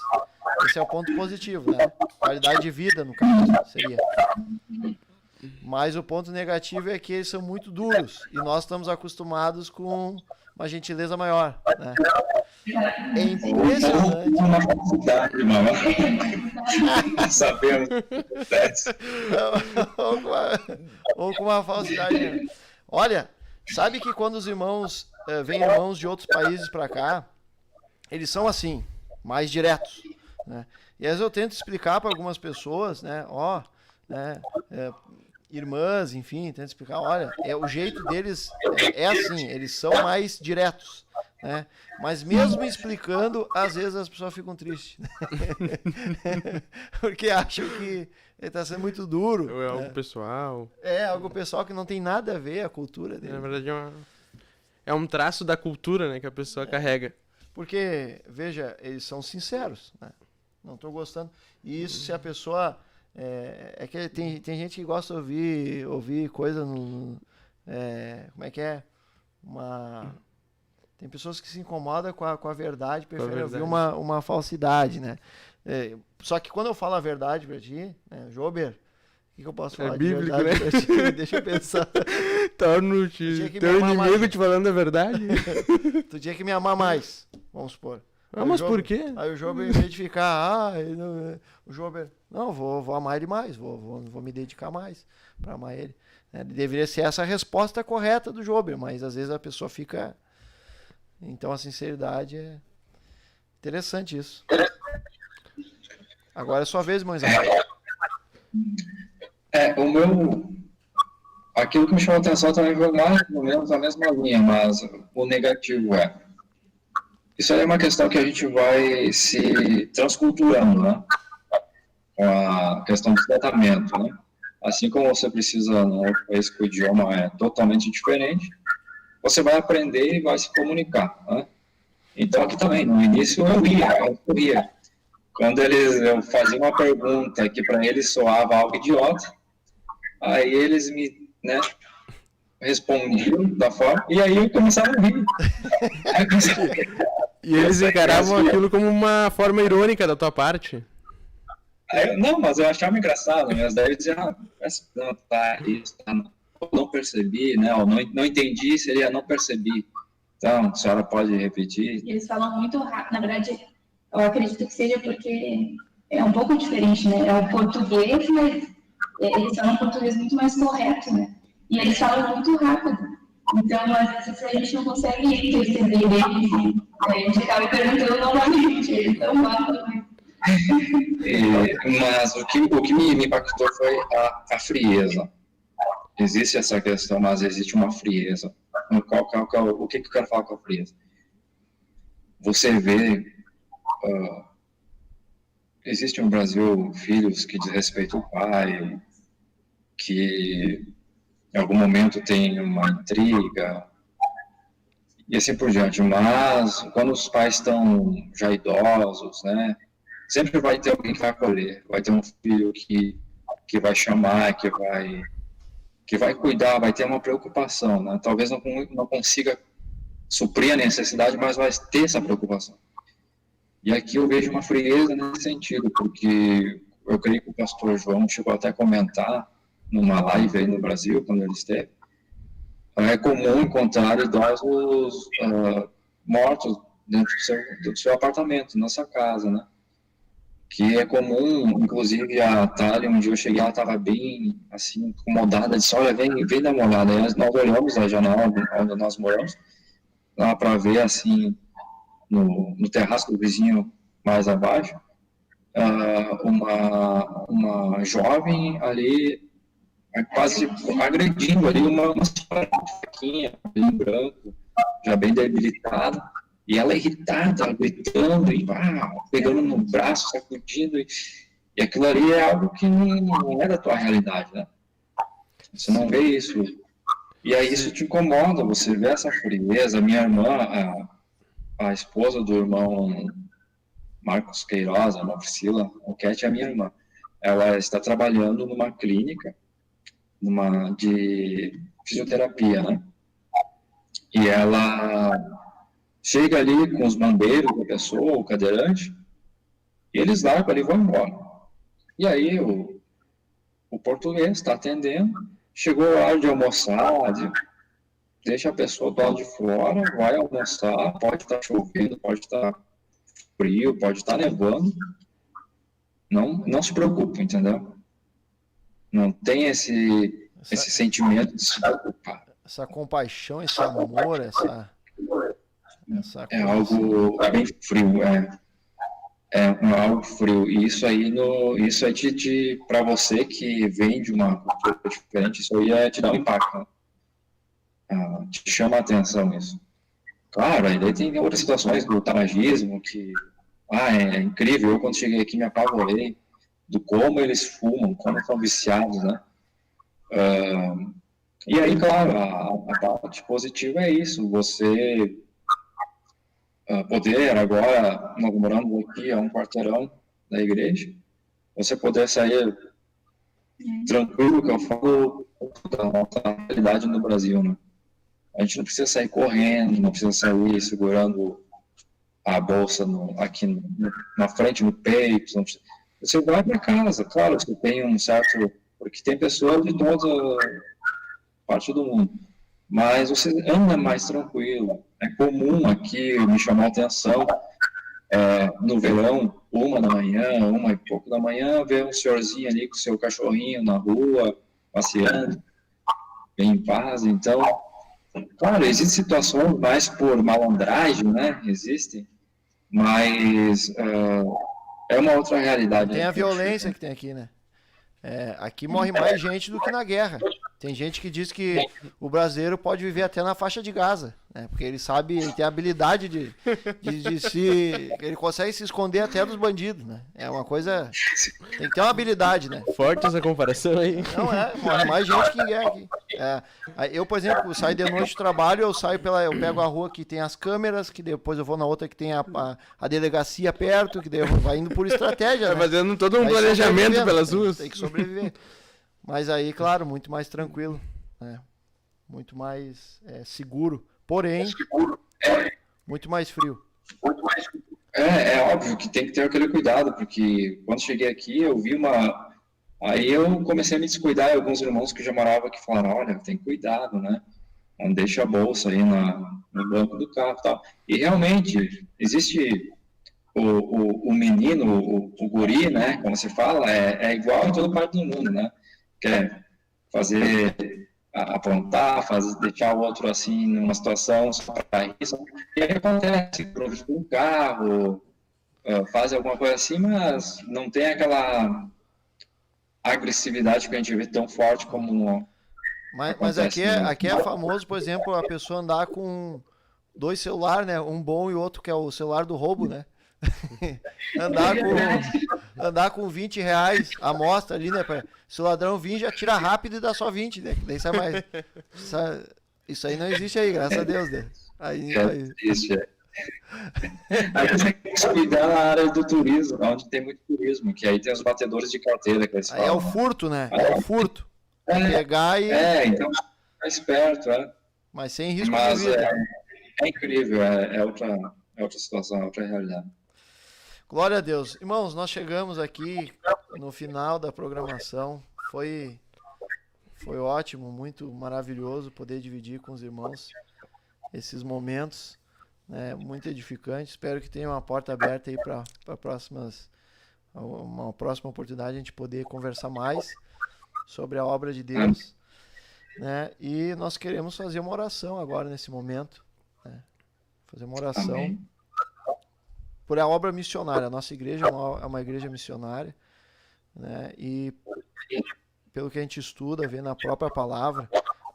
S1: Esse é o ponto positivo, né? Qualidade de vida, no caso, seria. Mas o ponto negativo é que eles são muito duros e nós estamos acostumados com uma gentileza maior, né? É impressionante.
S4: Uma facilidade, irmão. Sabemos.
S1: Ou com uma falsidade. Olha, sabe que quando os irmãos vêm irmãos de outros países para cá, eles são assim, mais diretos, né? E às vezes eu tento explicar para algumas pessoas, né? Irmãs, enfim, tento explicar, olha, o jeito deles é assim, eles são mais diretos, né? Mas mesmo explicando, às vezes as pessoas ficam tristes, né? Porque acham que ele está sendo muito duro.
S2: Ou é algo pessoal.
S1: É algo pessoal que não tem nada a ver a cultura dele.
S2: Na verdade é um traço da cultura, né, que a pessoa carrega.
S1: Porque, veja, eles são sinceros, né? Não estou gostando. E isso, se a pessoa... É que tem gente que gosta de ouvir coisa no... como é que é? Tem pessoas que se incomodam com a verdade, preferem ouvir uma falsidade, né? Só que quando eu falo a verdade pra ti, né, Jober, o que eu posso falar
S2: bíblico,
S1: de verdade,
S2: né?
S1: pra ti? Deixa eu pensar.
S2: Torno-te teu inimigo te falando a verdade.
S1: Tu tinha que me amar mais, vamos supor.
S2: Mas por quê?
S1: Aí o Jober, em vez de ficar, o Jober, não, vou amar ele mais, vou me dedicar mais para amar ele. Deveria ser essa a resposta correta do Jober, mas às vezes a pessoa fica... Então a sinceridade é interessante isso. Agora é sua vez, irmão Isaac.
S4: Aquilo que me chamou a atenção também foi mais ou menos a mesma linha, mas o negativo isso aí é uma questão que a gente vai se transculturando, né? Com a questão do tratamento, né? Assim como você precisa num outro país que o idioma é totalmente diferente, você vai aprender e vai se comunicar, né? Então aqui também, no início eu corria. Quando eu fazia uma pergunta que para eles soava algo idiota, aí eles me, né, respondiam da forma, e aí eu começava a rir.
S2: E eles encaravam aquilo como uma forma irônica da tua parte?
S4: Não, mas eu achava engraçado, mas daí eu dizia, não percebi, né? Ou não entendi, seria não percebi. Então, a senhora pode repetir?
S5: Eles falam muito rápido, na verdade, eu acredito que seja porque é um pouco diferente, né? É o português, mas eles falam um português muito mais correto, né? E eles falam muito rápido. Então, às vezes, a gente não consegue perceber eles, a gente acaba perguntando novamente, eles não falam.
S4: Mas o que me impactou foi a frieza. Existe essa questão, mas existe uma frieza. O que eu quero falar com a frieza? Você vê, existe no Brasil filhos que desrespeitam o pai, que em algum momento tem uma intriga, e assim por diante. Mas quando os pais estão já idosos, né, sempre vai ter alguém que vai acolher, vai ter um filho que vai chamar, que vai cuidar, vai ter uma preocupação, né? Talvez não consiga suprir a necessidade, mas vai ter essa preocupação. E aqui eu vejo uma frieza nesse sentido, porque eu creio que o pastor João chegou até a comentar numa live aí no Brasil, quando ele esteve, é comum encontrar idosos mortos dentro do seu apartamento, na sua casa, né? Que é comum, inclusive a Thalia, um dia eu cheguei, ela estava bem, assim, incomodada, disse, olha, vem dar uma olhada. Aí nós olhamos a janela onde nós moramos, lá para ver, assim, no terraço do vizinho mais abaixo, uma jovem ali quase agredindo ali uma senhora fraquinha, bem branco, já bem debilitada, e ela irritada, gritando, e pegando no braço, sacudindo, e aquilo ali é algo que não é da tua realidade, né? Você não vê isso. E aí isso te incomoda, você vê essa frieza. Minha irmã, a esposa do irmão Marcos Queiroz, a irmã Priscila, o Cat é a minha irmã. Ela está trabalhando numa clínica de fisioterapia, né? E ela chega ali com os bandeiros da pessoa, o cadeirante, e eles largam ali e vão embora. E aí o português está atendendo, chegou a hora de almoçar, deixa a pessoa do lado de fora, vai almoçar, pode estar chovendo, pode estar frio, pode estar nevando, não se preocupe, entendeu? Não tem esse sentimento de se preocupar.
S1: Essa compaixão, esse amor, essa
S4: é algo bem frio, é algo frio. E isso aí, isso é para você que vem de uma cultura diferente, isso aí te dá um impacto, né? Te chama a atenção isso. Claro, aí daí tem outras situações do tabagismo que, é incrível. Eu, quando cheguei aqui, me apavorei do como eles fumam, como são viciados, né? E aí, claro, a parte positiva é isso, você poder agora, nós moramos aqui a um quarteirão da igreja, você poder sair tranquilo, que eu falo da nossa realidade no Brasil, né? A gente não precisa sair correndo, não precisa sair segurando a bolsa aqui na frente, no peito, não precisa. Você vai para casa, claro, você tem um certo... Porque tem pessoas de toda parte do mundo, mas você anda mais tranquilo. É comum aqui, me chamou a atenção, no verão, 1h, 1h pouco, ver um senhorzinho ali com seu cachorrinho na rua, passeando, bem em paz. Então, claro, existem situações mais por malandragem, né? Existem, mas é uma outra realidade.
S1: Tem a violência que tem aqui, né? Aqui morre mais gente do que na guerra. Tem gente que diz que o brasileiro pode viver até na faixa de Gaza, né? Porque ele sabe, ele tem a habilidade de ele consegue se esconder até dos bandidos, né? É uma coisa, tem que ter uma habilidade, né?
S2: Forte essa comparação aí.
S1: Não morre mais gente que em guerra aqui. Eu, por exemplo, saio de noite do trabalho, eu pego a rua que tem as câmeras, que depois eu vou na outra que tem a delegacia perto, que daí vai indo por estratégia, né?
S2: Vai fazendo todo um planejamento pelas ruas.
S1: Tem que sobreviver. Mas aí, claro, muito mais tranquilo, né? Muito mais seguro, porém, muito mais frio.
S4: É óbvio que tem que ter aquele cuidado, porque quando cheguei aqui eu vi aí eu comecei a me descuidar, e alguns irmãos que já moravam aqui falaram, olha, tem cuidado, né? Não deixa a bolsa aí no banco do carro e tal. E realmente, existe o menino, o guri, né? Como se fala, é igual em toda parte do mundo, né? Quer fazer, aprontar, deixar o outro assim numa situação só para isso. E aí acontece, improviso um carro, faz alguma coisa assim, mas não tem aquela agressividade que a gente vê tão forte como
S1: mas aqui é famoso, por exemplo, a pessoa andar com 2 celulares, né? Um bom e outro que é o celular do roubo, né? andar com 20 reais a amostra ali, né? Se o ladrão vir, já tira rápido e dá só 20, né? Daí sai mais. Isso aí não existe aí, graças a Deus, né? Aí
S4: existe, Aí você tem que se cuidar na área do turismo, onde tem muito turismo, que aí tem os batedores de carteira que eles falam.
S1: Aí é o furto, né? É o furto. Pegar e...
S4: então fica esperto,
S1: Mas sem risco de vida.
S4: É incrível, é outra situação, é outra realidade.
S1: Glória a Deus. Irmãos, nós chegamos aqui no final da programação. Foi ótimo, muito maravilhoso poder dividir com os irmãos esses momentos, né, muito edificante. Espero que tenha uma porta aberta aí para uma próxima oportunidade a gente poder conversar mais sobre a obra de Deus, né? E nós queremos fazer uma oração agora nesse momento, né? Fazer uma oração.
S4: Amém.
S1: por a obra missionária. A nossa igreja é uma igreja missionária, né? E pelo que a gente estuda, vê na própria palavra,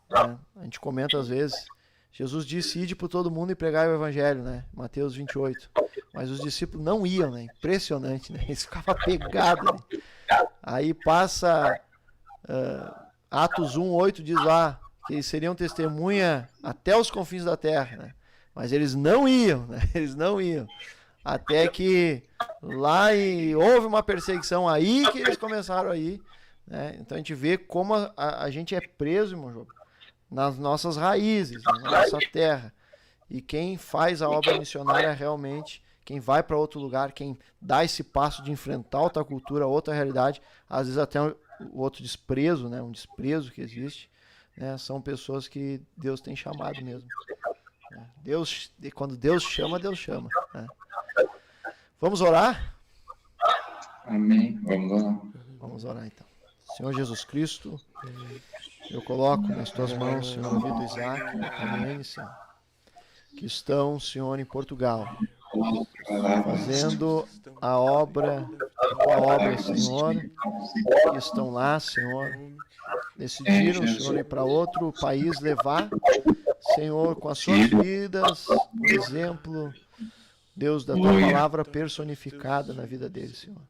S1: né? A gente comenta às vezes, Jesus disse, ide por todo mundo e pregai o evangelho, né? Mateus 28. Mas os discípulos não iam, né? Impressionante, né? Eles ficavam pegados, né? Aí passa Atos 1:8, diz lá que eles seriam testemunha até os confins da terra, né? Mas eles não iam, né? Eles não iam. Até que lá houve uma perseguição aí que eles começaram a ir, né? Então a gente vê como a gente é preso, irmão João, nas nossas raízes, na nossa terra. E quem faz a obra missionária realmente, quem vai para outro lugar, quem dá esse passo de enfrentar outra cultura, outra realidade, às vezes até o outro desprezo, né? Um desprezo que existe, né? São pessoas que Deus tem chamado mesmo. Deus, quando Deus chama, né? Vamos orar?
S4: Amém. Vamos orar.
S1: Vamos orar então. Senhor Jesus Cristo, eu coloco nas tuas mãos, Senhor, a vida do Isaac, da Camille, Senhor, que estão, Senhor, em Portugal, fazendo a obra, Senhor, que estão lá, Senhor, decidiram, Senhor, ir para outro país levar, Senhor, com as suas vidas, o exemplo, Deus, da tua palavra personificada na vida deles, Senhor.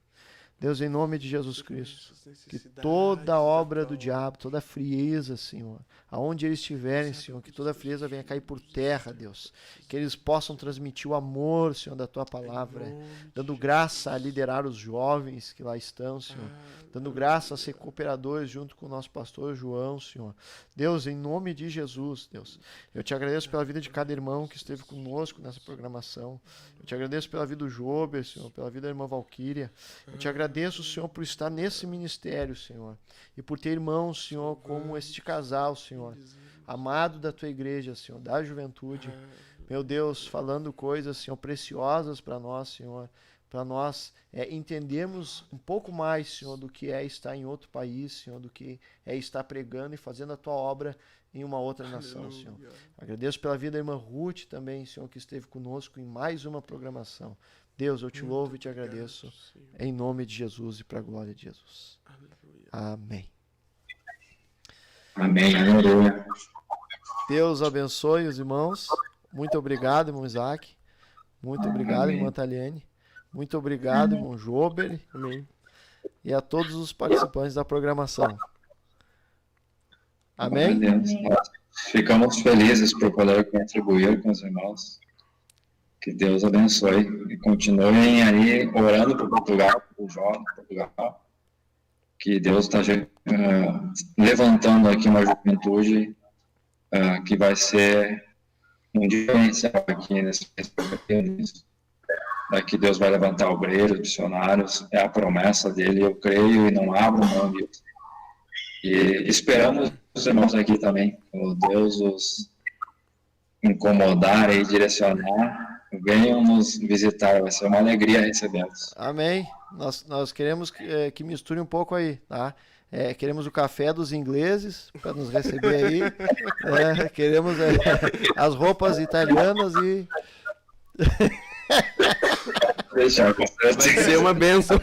S1: Deus, em nome de Jesus Cristo, que toda obra do diabo, toda frieza, Senhor, aonde eles estiverem, Senhor, que toda frieza venha cair por terra, Deus, que eles possam transmitir o amor, Senhor, da tua palavra, dando graça a liderar os jovens que lá estão, Senhor, dando graça a ser cooperadores junto com o nosso pastor João, Senhor. Deus, em nome de Jesus, Deus, eu te agradeço pela vida de cada irmão que esteve conosco nessa programação. Eu te agradeço pela vida do Jober, Senhor, pela vida da irmã Valquíria. Eu te agradeço, Senhor, por estar nesse ministério, Senhor, e por ter irmãos, Senhor, como este casal, Senhor, amado da tua igreja, Senhor, da juventude. Meu Deus, falando coisas, Senhor, preciosas para nós, Senhor, para nós entendermos um pouco mais, Senhor, do que é estar em outro país, Senhor, do que é estar pregando e fazendo a tua obra em uma outra nação, Senhor. Agradeço pela vida da irmã Ruth também, Senhor, que esteve conosco em mais uma programação. Deus, eu te louvo e te agradeço, em nome de Jesus e para a glória de Jesus. Amém.
S4: Amém. Aleluia.
S1: Deus abençoe os irmãos. Muito obrigado, irmão Isaac. Muito obrigado, irmã Taliane. Muito obrigado, irmão Jober.
S2: Amém.
S1: E a todos os participantes da programação. Amém?
S4: Ficamos felizes por poder contribuir com os irmãos. Que Deus abençoe. E continuem aí orando por Portugal, por jovem Portugal. Que Deus está levantando aqui uma juventude que vai ser um diferencial aqui nesse país. Que Deus vai levantar obreiros, missionários, é a promessa dele, eu creio e não abro mão disso. E esperamos os irmãos aqui também, quando Deus os incomodar e direcionar, venham nos visitar, vai ser uma alegria recebê-los.
S1: Amém. Nós queremos que misture um pouco aí, tá? Queremos o café dos ingleses para nos receber aí. Queremos as roupas italianas e...
S2: Vai ser uma bênção.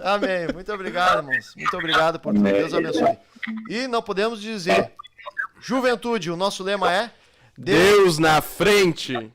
S1: Amém. Muito obrigado, irmãos. Muito obrigado por tudo. Deus abençoe. E não podemos dizer, juventude, o nosso lema é
S2: Deus na frente.